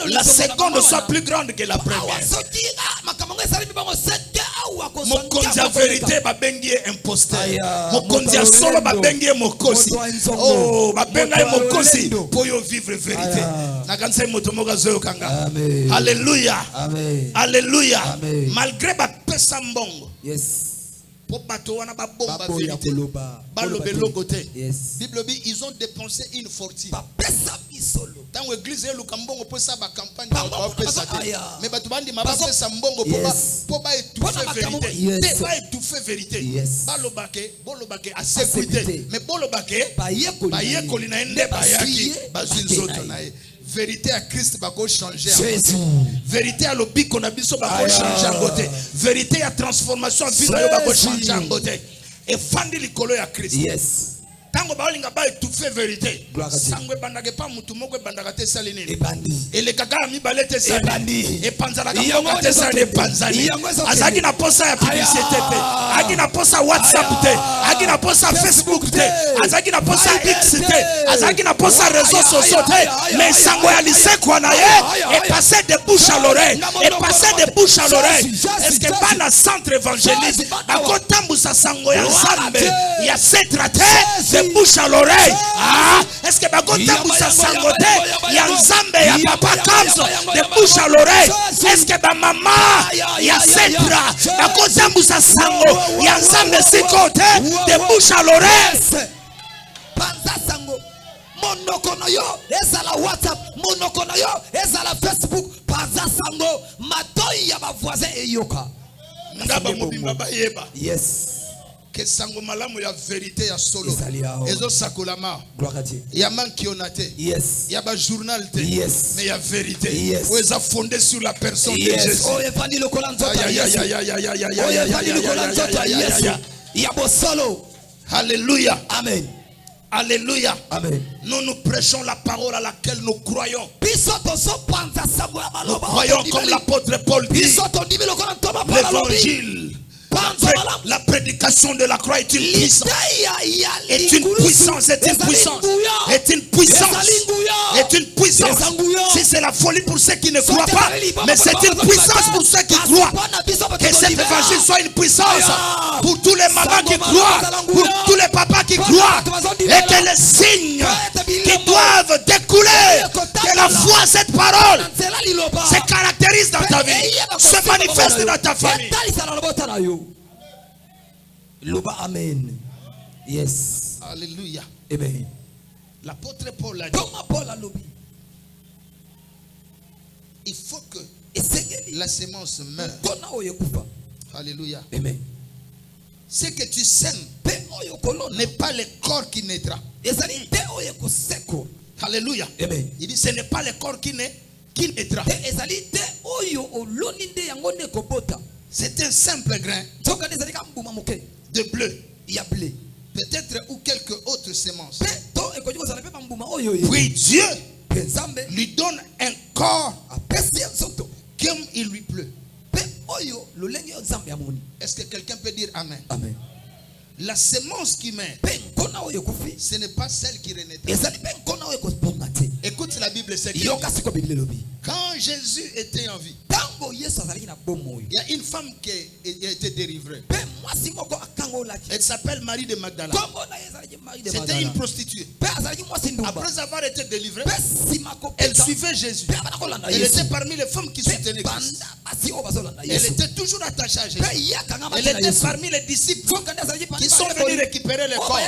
la seconde, soit plus grande que la première. mokonzi ya vérité babengi imposteur. Mokonzi ya solo babengi mokosi. Oh, babenga mokosi pour yo vivre vérité. Na kanisa moto moka zoyo kanga. Alléluia. Alléluia. Malgré ba pesa mbongo. Yes. Pour bato wana ba bomba vérité. Balobe logote. Bible dit ils ont dépensé une fortune. Dans l'église il lukambongo pour ça ba campagne ba pesa te. Mais bato bandi ma ba pesa mbongo pour ba étouffer vérité. Ba étouffer vérité. Balobake, bolobake a sécurité. Mais bolobake ba ye kolina ende ba yaki ba zinzoto na ye. Vérité à Christ va changer. Vérité à l'obi qu'on a biso va changer en côté. Vérité à transformation vie va changer en côté. Et fandi likolo ya Christ. Yes. Tango ba olinga ba étouffer vérité. Sangwe bandage pa mutu moko bandaka te salini. Et le kaka mi balete salini. Et panzala ka moko te salini panzani. Azaki na posa ya publicité te. Azaki na posa WhatsApp te. Azaki na posa Facebook te. Azaki na posa X te. Azaki na posa réseaux sociaux te. Mais sango ya liseko na ye et passer de bouche à l'oreille. Et passer de bouche à l'oreille. Est-ce que pas na centre évangéliste bako tambusa sango ya Nzambe ya setrate de bouche à l'oreille. Ah, est-ce que bagota boussa sangote ya Nzambe ya papa Kamzo de bouche à l'oreille? Est-ce que ba maman ya setra bagota boussa sango ya Nzambe sikote de bouche à l'oreille? Panza sango monokono yo ezala WhatsApp, monokono yo ezala Facebook, panza sango matoi ya ba voisin eyoka. Ngaba mobimba ba yeba. Yes. Que sango malamu ya vérité ya solo ezo sakolama. Gloire à Dieu. Ya mankionate. Yes. Ya ba journal te. Yes. Mais ya vérité. Yes. Ou eza fondé sur la personne de Jésus. Oh evani le kolanzota. Ya bo solo. Alléluia. Amen. Alléluia. Amen. Nous prêchons la parole à laquelle nous croyons. Nous croyons comme l'apôtre Paul dit. L'évangile. La prédication de la croix est une puissance. Est une puissance. Est une puissance. Est une puissance. Est une puissance. Si c'est la folie pour ceux qui ne croient pas, mais c'est une puissance pour ceux qui croient. Que cet évangile soit une puissance pour tous les mamans qui croient, pour tous les papas qui croient, et que les signes qui doivent découler de la foi à cette parole se caractérisent dans ta vie, se manifestent dans ta famille. Loba amen. Yes. Alléluia. Amen. L'apôtre Paul a dit. Il faut que la sémence meure. Alléluia. Amen. Ce que tu sèmes n'est pas le corps qui naîtra. Alléluia. Amen. Il dit ce n'est pas le corps qui naîtra. C'est un simple grain de bleu. Il y a blé. Peut-être ou quelques autres semences. Puis Dieu lui donne un corps comme il lui pleut. Est-ce que quelqu'un peut dire amen? Amen. La semence qui met, ce n'est pas celle qui renaîtra. Écoute la Bible, c'est que quand Jésus était en vie, il y a une femme qui a été délivrée. Elle s'appelle Marie de Magdala. C'était une prostituée. Après avoir été délivrée, elle suivait Jésus. Elle était parmi les femmes qui soutenaient Christ. Elle était toujours attachée à Jésus. Elle était parmi les disciples qui sont venus récupérer les corps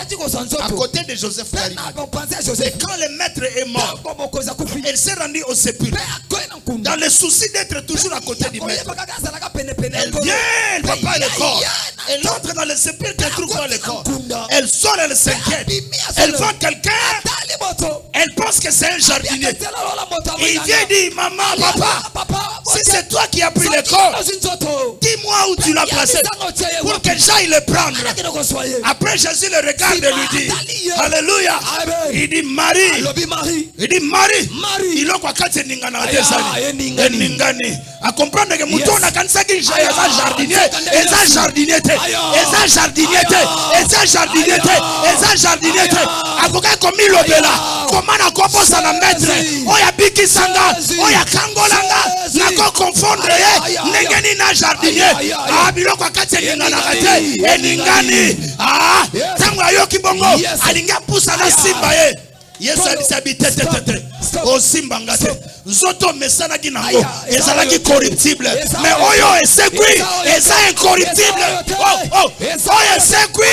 à côté de Joseph d'Arimathie. Et quand le maître est mort, elle s'est rendue au sépulcre. Dans le souci d'être toujours à côté du maître, elle vient, elle ne voit pas le corps. Elle entre dans le sépulcre, elle trouve pas le corps. Elle sort, elle s'inquiète. Elle voit quelqu'un. Elle pense que c'est un jardinier. Il vient dire, maman, papa, si c'est toi qui as pris le corps, dis-moi où tu l'as placé pour que j'aille le prendre. Après Jésus le regarde et lui dit, Alléluia. Il dit Marie. Il dit Marie. Il a quoi quand ningana ningani. À comprendre que mouton a quand ça qu'il jardinier, et jardinier, et jardinier. À quoi comme il obéla. Comment on compose à la maître? Oya biki sanga, oya kangolanga, nako confondre ndengeni na jardinier biloko akati elinganaka te elingani ntango ayoki bongo alingi apusa na simba ye Yesu alisabi te osimbanga te nzoto mesanaki nango ezalaki corruptible mais oyo esekwi eza incorruptible oyo esekwi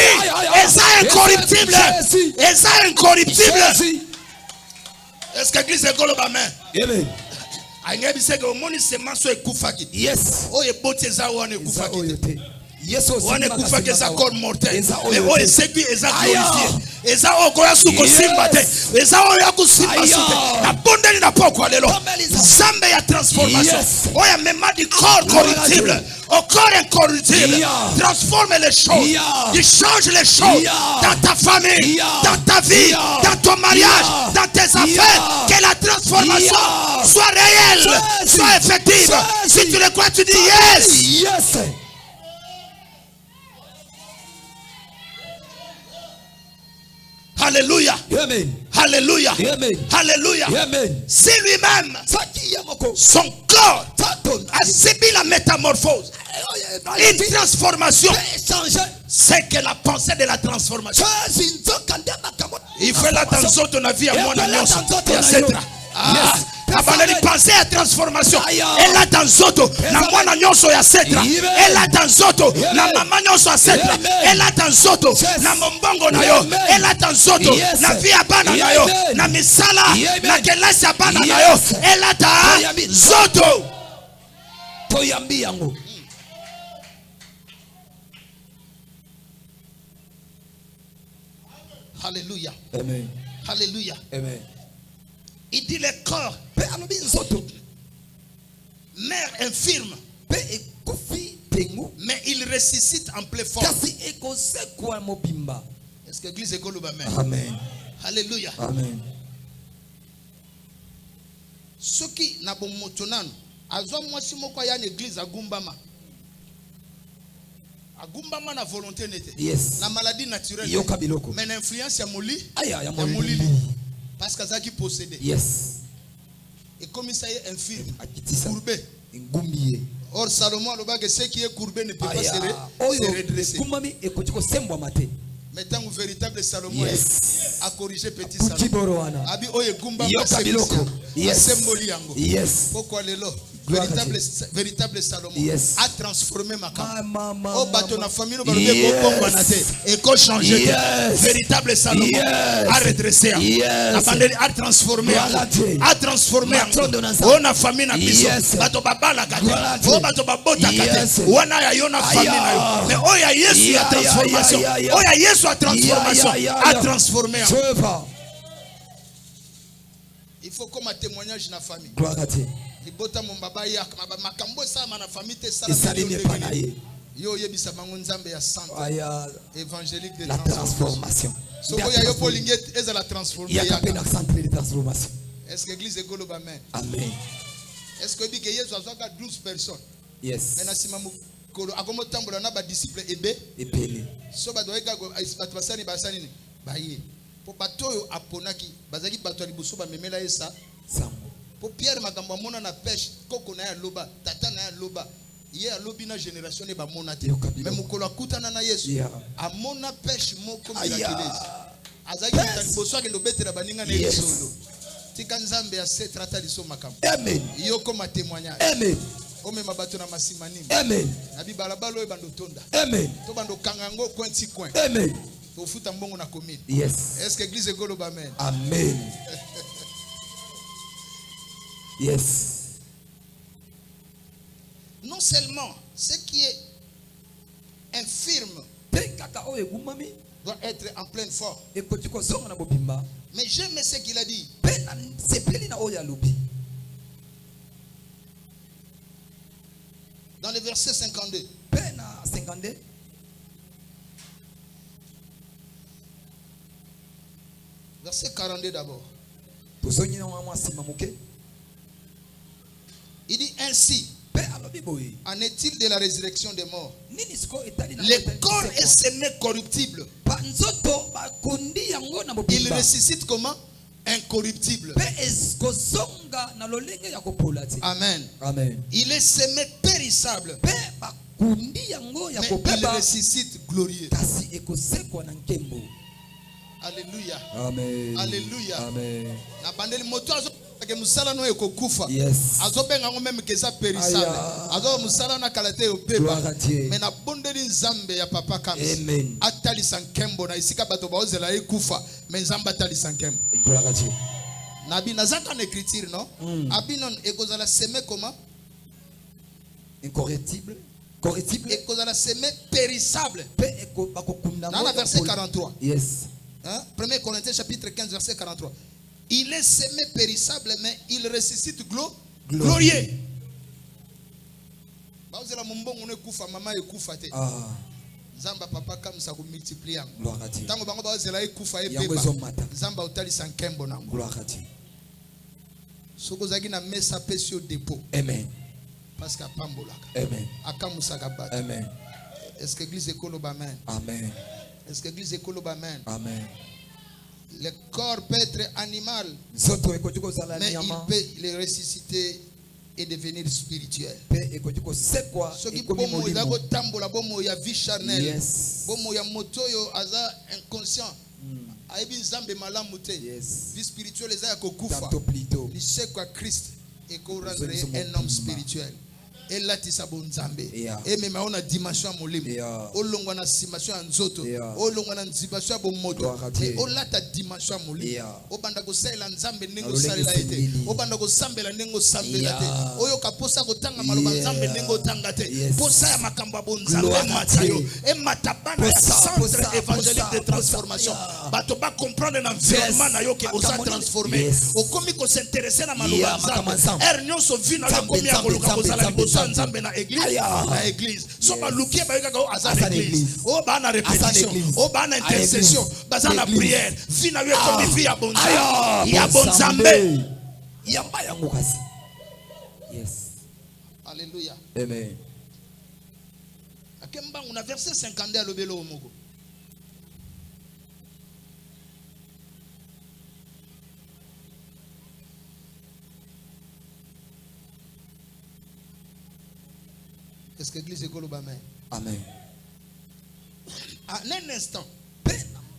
eza incorruptible eza incorruptible. Est-ce que l'église est golobé amen? Amen. Aïe biseke omoni semence ekufaki. Yes. Oye boteza wane ekufaki. Yes aussi. Wane ekufaki eza corps mortel. Mais oye sekwi eza glorifié. Eza okoya suko simba te. Eza oya kusimba sute. Na bondeli na poko lelo. Zambe ya transformation. Oya mema du corps corruptible au corps incorruptible. Transforme les choses. Tu changes les choses dans ta famille, dans ta vie, dans ton mariage, dans tes affaires. Que la transformation soit réelle, soit effective. Si tu le crois, tu dis yes. Yes. Alléluia. Amen. Alléluia. Amen. Alléluia. Amen. Si lui-même, son corps a subi la métamorphose, une transformation, c'est que la pensée de la transformation. Il fait la danse de la vie à mon etc. Abandonner penser à transformation. Elle a dans zoto. Na mwana nyonso ya setra. Elle a dans zoto. Na mama nyonso ya setra. Elle a dans zoto. Na mombongo na yo. Elle a dans zoto. Na vie abana na yo. Na misala. Na kelasi abana na yo. Elle a dans zoto. Toyambi yango. Alléluia. Amen. Alléluia. Amen. Il dit le corps, mère infirme, mais il ressuscite en pleine forme. Est-ce que l'église est golobé? Amen. Alléluia. Amen. Ce qui n'a pas motonan, azwa mwasi moko ya l'église à Gumbama. À Gumbama na volonté n'était. Yes. La maladie naturelle. Mais l'influence ya moli. Ya moli. Parce que ça qui possédait. Yes. Et comme ça est infirme, courbé. Or Salomon le que ce qui est courbé ne peut pas se redresser. Mais tant que véritable Salomon a corrigé petit Salomon. Abi oye gumba yes. Pourquoi le lo? Véritable Salomon a transformé ma camp. Oh bateau na famille no balobe ko banate et ko changer. Véritable Salomon a redressé, a transformé, Oh na famille na biso bato babala kate. Oh bato babota kate. Wana ya yona famille na yo. Mais oh ya Yesu ya transformation. Oh ya Yesu a transformation a transformé. Il faut comme un témoignage dans la famille. Gloire à Dieu. Il faut que baba ya makambo sa na famille te sala yo yebisa bango nzambe ya centre évangélique de transformation. So ya yo polinge eza la transformation. Ya kapena centre de transformation. Est-ce que l'église est golobé amen? Amen. Est-ce que dit que Yesu azaka 12 personnes? Yes. Mena simamu kolo akomo tambola na ba disciple ebele. So ba doeka bato basani basani baye. Po batoyo aponaki bazaki bato liboso ba memela esa sambo. Po Pierre makambo mona na pêche koko na ya loba tata na ya loba ye alobi na génération ne ba mona te mais mukolo akutana na Yesu amona pêche moko miraculeuse azaki ta liboso akendo betela baninga na Yesu tika nzambe ya se trata liso makambo. Amen. Yo comme témoignage. Amen. Ome mabato na masimani. Amen. Na bi balabalo e bando tonda. Amen. To bando kangango coin ti coin. Amen. To futa mbongo na commune. Yes. Est-ce que l'église est golobé amen? Amen. Yes. Non seulement ce qui est infirme doit être en pleine forme. Mais j'aime ce qu'il a dit. Dans le verset 52. Verset 42 d'abord. Il dit ainsi. En est-il de la résurrection des morts? Le corps est semé corruptible. Il ressuscite comment? incorruptible. Amen. Amen. Il est semé périssable, mais il ressuscite glorieux. Alléluia. Amen. Alléluia. Amen. Yes. Azobenga même que ça périssable. Azo musala na kalate obeba. Mais na bondeli nzambe ya papa kams. Amen. Atali sankembo na isika bato baozela ekufa. Mais nzamba atali sankembo. Gloire à Dieu. Nabi nazaka en écriture non? Abinon ekozala semé comment? Incorruptible. Corruptible. Ekozala semé périssable. Dans le verset 43. Yes. 1 Corinthiens chapitre 15 verset 43. Il est semé périssable, mais il ressuscite glorieux. Zamba papa comme ça multiplier. Tango bango bazela ekufa ebeba. Zamba otali sankembo nango. Gloire à Dieu. Soko zaki na mesa pesio dépôt. Amen. Parce qu'à pambolaka. Amen. Akamusaka bat. Amen. Est-ce que l'église ekoloba amen? Amen. Est-ce que l'église ekoloba amen? Amen. Le corps peut être animal, mais il peut le ressusciter et devenir spirituel. Ce qui bomo ya gotambola bomo ya vie charnelle, bomo ya motoyo aza inconscient. Aibi nzambe malamu te. Vie spirituelle eza ya kokufa. Liseko ya Christ et ko rendre un homme spirituel. Et là tu sabon nzambe. Et même on a dimension molimo. Olongwa na dimension nzoto. Olongwa na dimension bomoto. Et ola ta dimension molimo. Obanda ko sala nzambe nengo salela ete. Obanda ko sambela nengo sambela te. Oyo kaposa ko tanga maloba nzambe nengo tanga te. Posa ya makamba bonzambe matayo. Et matabana ya centre évangélique de transformation. Bato ba comprendre na environnement na yo ke osa transformer. Okomi ko s'intéresser na maloba nzambe. Ernyo so vino ya komi ya koluka ko sala nzambe na église. Na église. So ba lukie ba yaka ko asa église. O ba na répétition. O ba na intercession. Ba na prière. Vino yo komi vi ya bonzambe. Ya bonzambe. Yamba yango kasi. Yes. Alléluia. Amen. Akemba on a verset 52 à lobelo omoko. Est-ce que l'église est coloba amen? Amen. En un instant,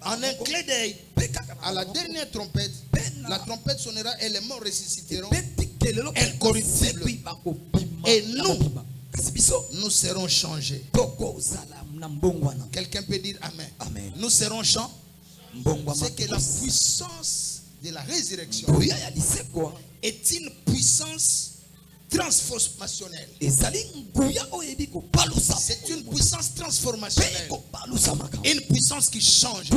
en un clin d'œil, à la dernière trompette, la trompette sonnera et les morts ressusciteront incorruptibles. Et nous serons changés. Quelqu'un peut dire amen. Amen. Nous serons changés. C'est que la puissance de la résurrection est une puissance transformationnelle. C'est une puissance transformationnelle. Une puissance qui change.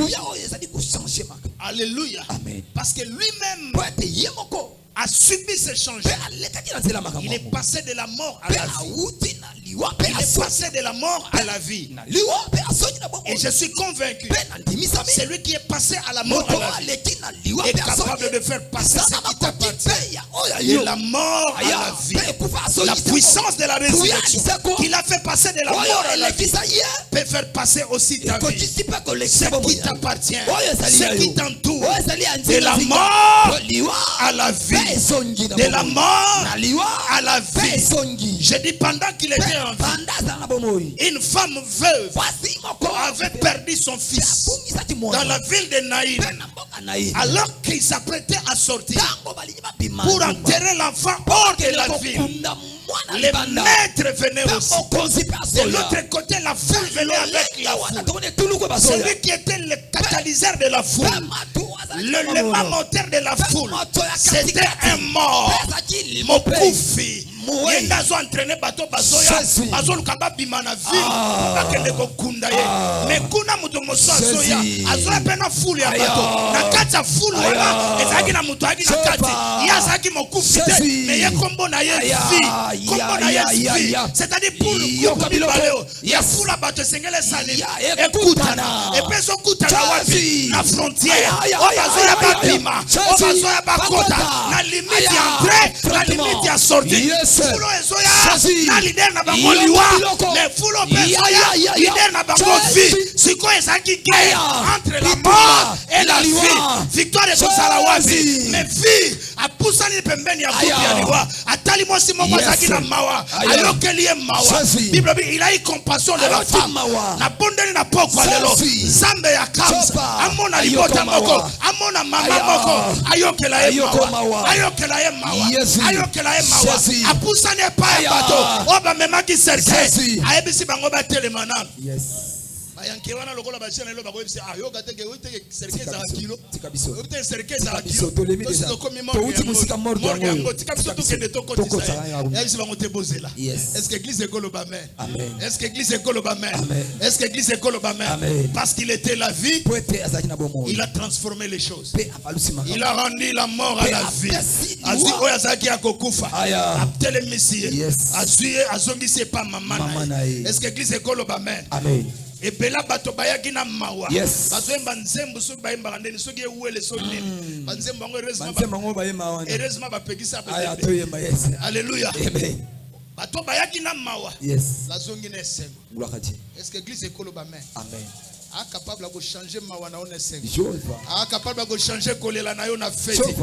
Alléluia. Amen. Parce que lui-même a subi ce changement. Il est passé de la mort à la vie. Il est passé de la mort à la vie. Et je suis convaincu, celui qui est passé à la mort à la vie est capable de faire passer ce qui t'appartient de la mort à la vie. La puissance de la résurrection qu'il a fait passer de la mort à la vie peut faire passer aussi ta vie. Ce qui t'appartient, ce qui t'entoure, de la mort à la vie. De la mort à la vie. Je dis pendant qu'il était en vie, une femme veuve avait perdu son fils dans la ville de Naïn. Alors qu'il s'apprêtait à sortir pour enterrer l'enfant hors de la ville, les maîtres venaient aussi. De l'autre côté, la foule venait avec la foule. Celui qui était le catalyseur de la foule, l'élément moteur de la foule, c'était un mort. Mon koufi. Il a entraîné bateau basoya, bazo lukaba bimana ville, bakende kokunda ye. Mais kuna muto mosoya, azoya pena foule ya bateau. Na kati ya foule wana, ezaki na muto aki na kati. Ya zaki mokufi te, mais ye kombo na ye vie, kombo na ye vie. C'est-à-dire pour le coup baleo, ya foule ya bateau sengele sali, ekutana, epeso kutana wapi na frontière. O bazoya ba bima, o bazoya ba kota, na limite ya entrée, na limite ya sortie. fulo ezoya na leader na bango liwa mais fulo ezoya leader na bango vie siko ezaki guerre entre la mort et la vie victoire de sala wapi mais vie apusani pembeni ya kupi ya liwa atali mosi moko zaki na mawa ayokeli mawa Bible il a eu compassion de la femme na bondeli na pokwa lelo zambe ya kamsa amona libota moko amona mama moko ayokela mawa ayokela mawa ayokela mawa apusani pa bato oba memaki serke ayebisi bango ba telemana ayanke wana lokola bashana lo bako bisi ayoka teke uteke serke za kilo uteke serke za kilo to komi morgue musika morgue yango tikabiso to kende to kotisa yabisi bango te bozela est-ce que église ekolo ba men est-ce que église ekolo ba men est-ce que église ekolo ba men parce qu'il était la vie il a transformé les choses il a rendu la mort à la vie azi oyazaki akokufa aptele misiye azuye azongisi pa mama est-ce que église ekolo ba men amen et bela bato bayaki na mawa bazemba nzembo soki bayemba ndeni soki ewele so nini banzembo ngo heureusement bapekisa alléluia bato bayaki na mawa la zongi na esengo est-ce que église ekolo ba men amen capable de changer mawana on est capable de changer kolela na yo na feti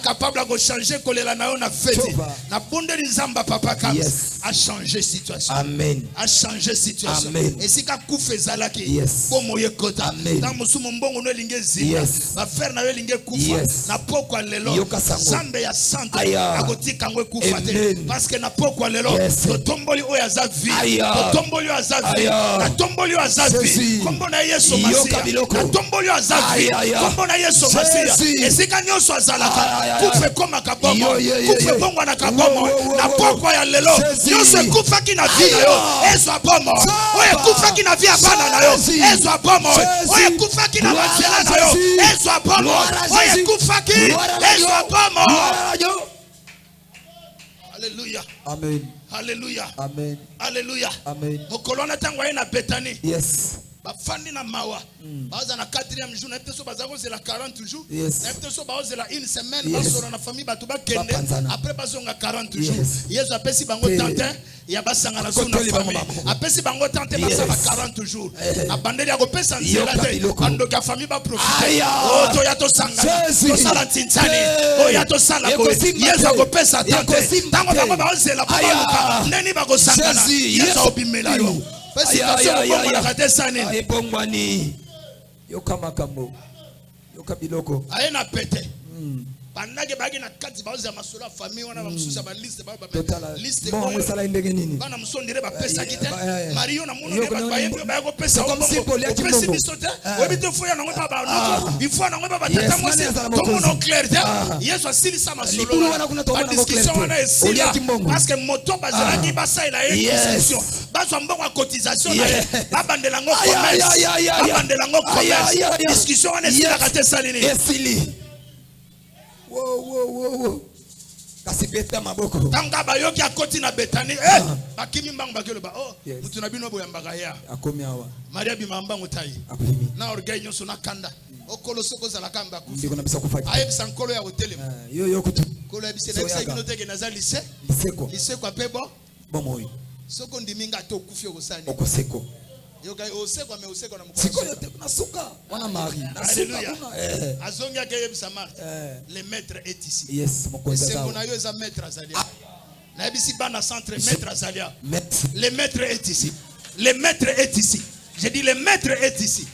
capable de changer kolela na yo na feti na bonde nzamba papa kam a changer situation amen a changer situation et si ka kufa ezalaki pomo yekota na musumu mbongo no lingezi ba faire na yo linge kufa na pokwa lelo zambe ya santé akotika ngwe kufa te parce que na pokwa lelo to tomboli oya za vie to tomboli oya za vie na tomboli oya za vie kombo na Yesu Masia na tombolio azavi kombo na Yesu Masia esika nyoso azalaka kufe koma kabomo kufe bongo na kabomo na pokwa ya lelo nyoso kufa kina vi na yo ezo abomo oye kufa kina vi abana na yo ezo abomo oye kufa kina bazela na yo ezo abomo oye kufa ki ezo abomo. Alléluia amen alléluia amen alléluia amen mokolona tango ina Bethanie bafandi na mawa baza na 4e jour na peut-être baza ko la 40 jours na peut-être baza la une semaine baso na famille batu ba kende après bazonga 40 jours yesu apesi bango tantin ya basanga na sona famille apesi bango tantin basa na 40 jours abandeli ya ko pesa nzela te ando ka famille ba profiter o to ya to sanga to sala tintani o ya to sala ko yesu ko pesa tantin tango bango baza la papa neni ba ko sanga na yesu obimela yo ayena pete bandage bagi na kati baoza masolo famille wana bamususa ba liste ba liste bana musondire ba pesa kite mario na muno ba bayembe ba ko pesa comme si poli ki pesi bisote webite foya na ngwa ba il faut na ngwa ba tata mwasi to mono clair yeso asilisa masolo ba discussion wana esila parce que moto bazalaki basaila discussion bazo mbongo cotisation ba bandela ngo commerce ba bandela ngo commerce discussion wana esila kate salini esili wo kasi beta maboko tanga bayoki akoti na Bethanie bakimi mbango bakelo ba mutu na bino boyambaka ya akomi awa Maria bimamba ngotai na orgueil nyoso na kanda okolo soko za la kamba kufi ndiko na bisa kufa ayebisa nkolo ya hotel yo kutu kolo ya bisa na bisa kino teke na za lycée lycée kwa pebo bomoyi soko ndiminga to kufi okosani okoseko yoga oseko me oseko na mukolo siko yote na suka wana mari alléluia azonga ke yebisa Marthe le maître est ici yes mokonza za seko na yo za maître azalia na yebisi bana centre maître azalia le maître est ici le maître est ici je dis le maître est ici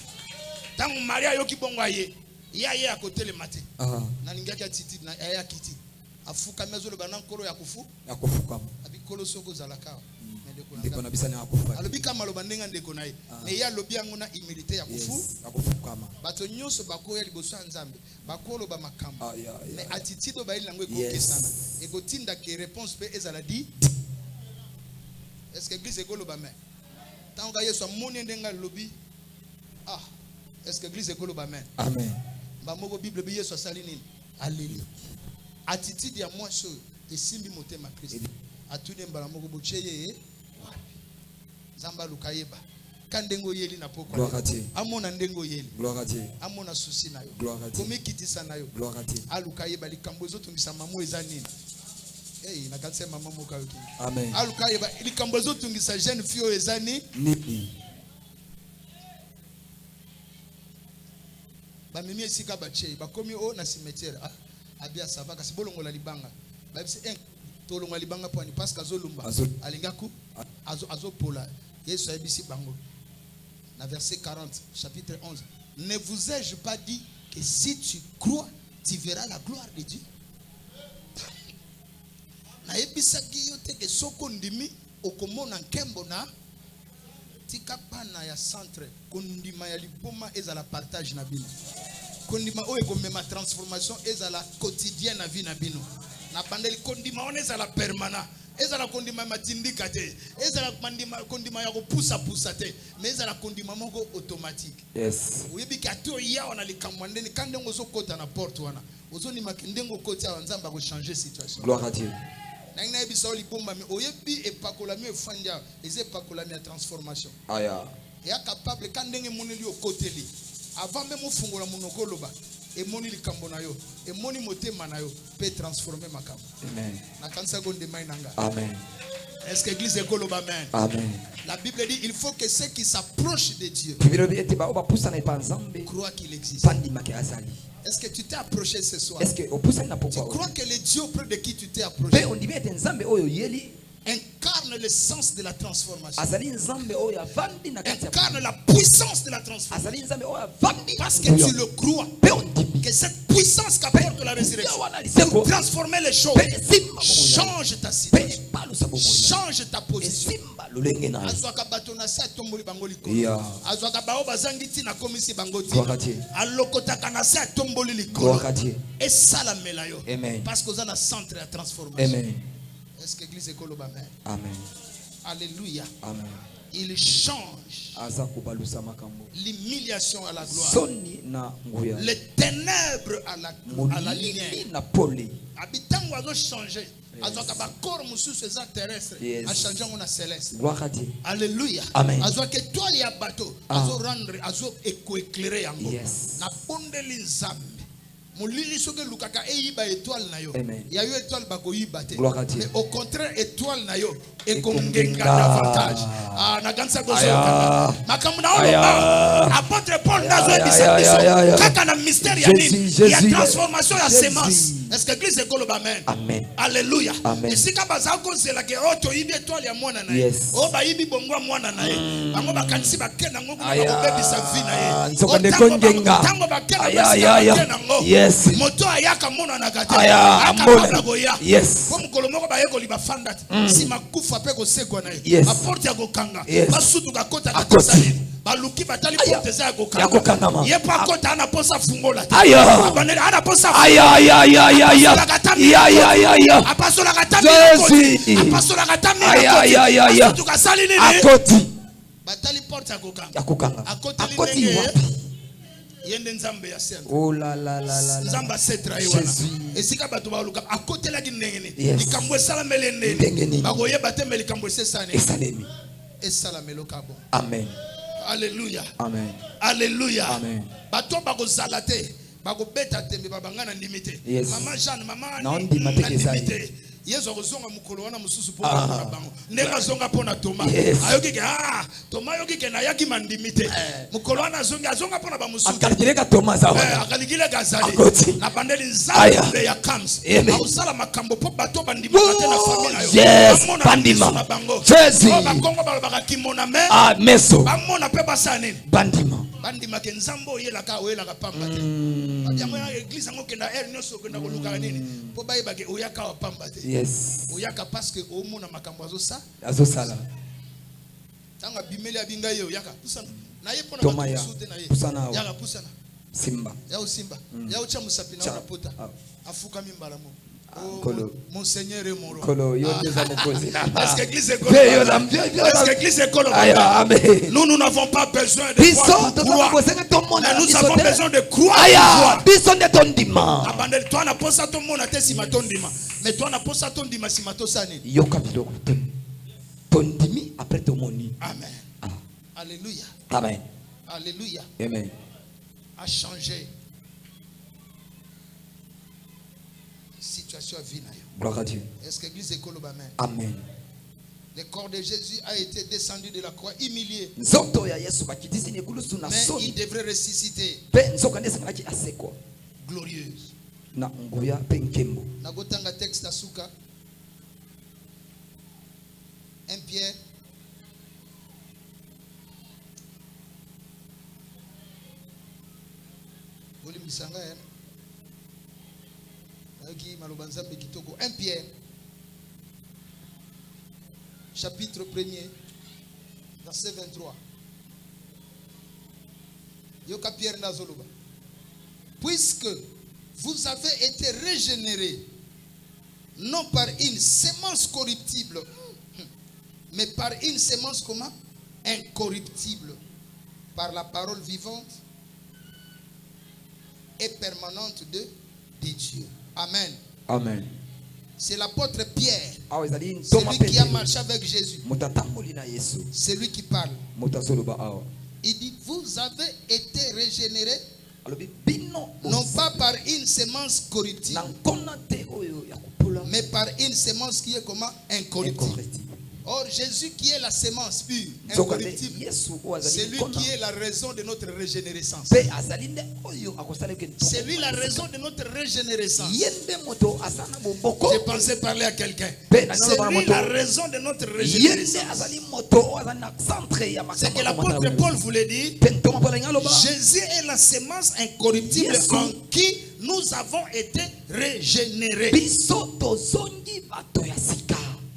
tant Maria yoki bongo aye ya côté le matin na ningaki atiti na ya kiti afuka mezo le bana nkolo ya kufuka abikolo soko za la kawa ndeko na bisana akufa alobi kama loba ndenga ndeko naye ne ya lobi yango na humilité ya kufu kama bato nyoso bakoya liboso nzambe bakolo ba makamba mais attitude ba ilango ekokesana ekotinda ke réponse pe ezala di est-ce que église ekolo ba mais tanga yesu amoni ndenga lobi est-ce que église ekolo ba mais amen ba moko bible bi yesu asali nini aleli attitude ya moi so esimbi motema Kristo atune mbala moko bocheye Zamba lukayeba kandengo yeli na poko amona ndengo yeli amona susi na yo komikitisa na yo alukayeba likambo ezotumbisa mamu eza nini Hey, na kanse mama moka yoki. Amen. Aluka yeba ilikambozo tungisa jeune fille ezani. Nini. Ba mimi esika ba che ba komi o na cimetière. Ah, abia sava kasi bolongola libanga. Ba bisi en tolongola libanga po ni parce que azolumba. Alingaku azo pola. Yesu abisi bango. Na verset 40, chapitre 11. Ne vous ai-je pas dit que si tu crois, tu verras la gloire de Dieu? Na ebisaki yote ke soko ndimi okomona nkembo na tika pana ya centre kondima ya liboma ezala partage na bino kondima oyo ekomema transformation ezala quotidienne na vie na bino na bandeli kondima on ezala permanent ezala kondima matindika te ezala kondima ya kopusa pusa te mais ezala kondima moko automatique. Yes. Oyebi ka to ya wana likamwa ndeni kande ngozo kota na porte wana ozoni makindengo kota ya nzamba ko changer situation. Gloire à Dieu. Nangina ebisa libomba mi oyebi epakolami efanja eze epakolami ya transformation. Aya. Ya capable kandenge moneli okoteli avant même ofungola monoko loba emoni likambo na yo emoni motema na yo peut transformer makambo. Amen. Na kanisa gonde mai nanga. Amen. Est-ce que l'église est koloba amen? Amen. La Bible dit il faut que ceux qui s'approchent de Dieu croient qu'il existe. Est-ce que tu t'es approché ce soir? Tu crois que le Dieu auprès de qui tu t'es approché incarne le sens de la transformation, incarne la puissance de la transformation, parce que tu le crois que cette puissance qu'apporte la résurrection pour transformer les choses change ta situation, change ta position. Azwaka batona sa tomboli bangoli likolo azwaka bao bazangi tina komisi bangoti alokotaka na sa tomboli likolo et ça la melayo parce que on a centre de transformation. Est-ce que l'église est koloba amen? Amen. Alléluia. Amen. Il change l'humiliation à la gloire, les ténèbres à la lumière. Habitant oiseau changer. Azoka ba corps mususu eza terrestre a changer on a céleste. Alléluia. Azoka que toi li abato azo rendre azo éclairer yango na bondeli nzambe. Molili soke lukaka eyiba étoile na yo. Ya yo étoile bako yiba te. Mais au contraire étoile na yo ekongenga davantage. Ah na ganza gozo kaka. Makambo na olo apôtre Paul nazo ebisa biso. Kaka na mystère ya nini? Ya transformation ya semence. Est-ce que l'église est koloba amen? Amen. Alléluia. Et si kabaza ko zela ke oto yibi étoile ya mwana na ye. O ba yibi bongwa mwana na ye. Bango bakanisi bakena ngoko na kobebisa vie na ye. Nzokande kongenga. Tango bakena ngoko. Moto ayaka mona na gate akapona goya comme kolomoko bayeko libafanda si makufa pe ko sekwa na ye apporte ya kokanga basutu kakota kakosali baluki batali porte za kokanga ye pa kota ana posa fungola abanela ana posa apasola katami apasola katami basutu kasali nini akoti batali porte ya kokanga akoti wapi yende nzambe ya sema oh la la la la nzamba setra yiwana esika bato baluka akotela kinengene likambo esala melende bagoye batembe likambo esesane esala meloka bon. Amen. Alléluia. Amen. Alléluia. Amen. Bato bakozala te bakobeta tembe babangana ndimite mama Jeanne mama ndimite yezo kozonga mukolo wana mususu po na bango ndeka zonga pona Toma ayoki ke Toma yoki ke na yaki mandimite mukolo wana zonga pona ba mususu akalikileka Toma za wana akalikileka zali na bandeli nzambe ya kams ausala makambo po bato bandima te na famille ayo bandima na bango Jésus ba kongo ba bakimona me meso bamona pe basane bandima ke nzambo yela ka wela ka pamba te abiamo ya église ngo kenda nyoso kenda koluka nini po bayeba ke oyaka wa pamba te. Yes. Oyaka parce que au mona makambo azosala tanga bimeli abinga yo yaka pusana na ye pona batusute na ye pusana yaka pusana simba ya ucha musapi na pota afuka mimbala mo Kolo. Monseigneur est mon roi. Kolo, est-ce que l'église est koloba? Est-ce que l'église est koloba? Nous n'avons pas besoin de croire pour croire. Mais nous avons besoin de croire pour croire. Abandonne toi na posa ton monde ate sima ton dima. Mais toi na posa ton dima sima to sani. Yoka biloko ton dimi après ton moni. Amen. Alléluia. Amen. Alléluia. Amen. A changé. situation vie. Gloire à Dieu. Est-ce que l'église est coloba? Amen. Le corps de Jésus a été descendu de la croix, humilié. Mais il devrait ressusciter. Glorieuse. Nagotanga texte asuka. 1 Pierre. Misanga 1 Pierre chapitre 1er verset 23. Yoka Pierre Nazoluba. Puisque vous avez été régénérés non par une sémence corruptible mais par une sémence comment? Incorruptible, par la parole vivante et permanente de Dieu. Amen. Amen. C'est l'apôtre Pierre, celui qui a marché avec Jésus. C'est lui qui parle. Il dit, vous avez été régénérés non pas par une sémence corruptible mais par une sémence qui est comment? Incorruptible. Or, Jésus qui est la sémence pure, incorruptible, c'est lui qui est la raison de notre régénérescence. C'est lui la raison de notre régénérescence. J'ai pensé parler à quelqu'un. C'est lui la raison de notre régénérescence. C'est que l'apôtre Paul voulait dire, Jésus est la sémence incorruptible en qui nous avons été régénérés.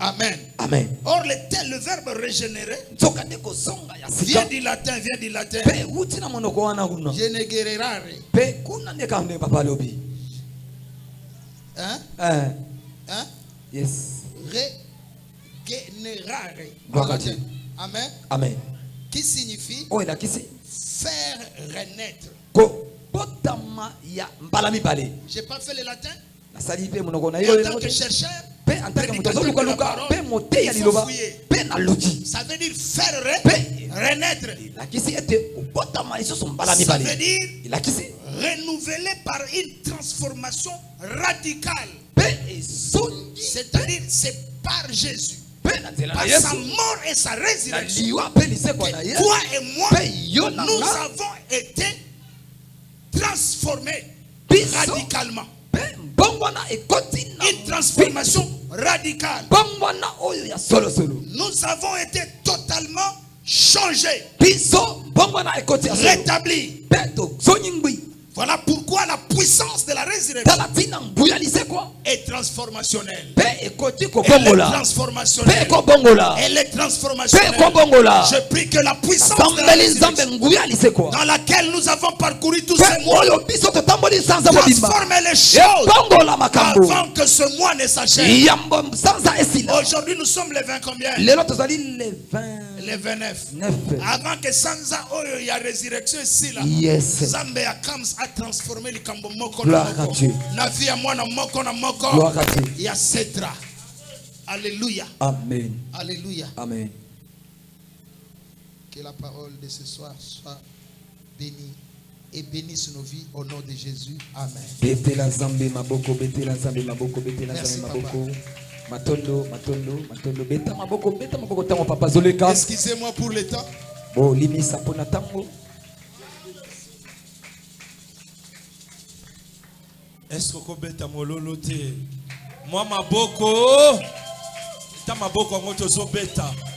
Amen. Amen. Or, le verbe régénérer vient du latin, Generare. Hein? Yes. Régénérer. Amen. Amen. Qui signifie faire renaître. J'ai pas fait le latin. Et en tant que chercheur, ça veut dire faire renaître. Ça veut dire renouveler par une transformation radicale. C'est-à-dire c'est par Jésus, par sa mort et sa résurrection, que toi et moi nous avons été transformés radicalement. Une transformation radicale. Nous avons été totalement changés, rétablis. Voilà pourquoi la puissance de la résurrection est transformationnelle. Elle est transformationnelle. Elle est transformationnelle. Je prie que la puissance de la résurrection dans laquelle nous avons parcouru tous ces mois transforme les choses avant que ce mois ne s'achève. Aujourd'hui nous sommes les 20 combien? Les 29. Avant que Sanza Oyo ya résurrection ici là. Zambe ya Kams a transformé le kambo moko na moko. Na vie ya mwana moko na moko. Ya Cetra. Alléluia. Amen. Alléluia. Amen. Que la parole de ce soir soit bénie et bénisse nos vies au nom de Jésus. Amen. Merci papa. Matondo, beta maboko tango papa Zoleka. Excusez-moi pour le temps. Bon, limisa pona tango. Est-ce que beta mololo te? Moi maboko, ta maboko ngoto zo beta.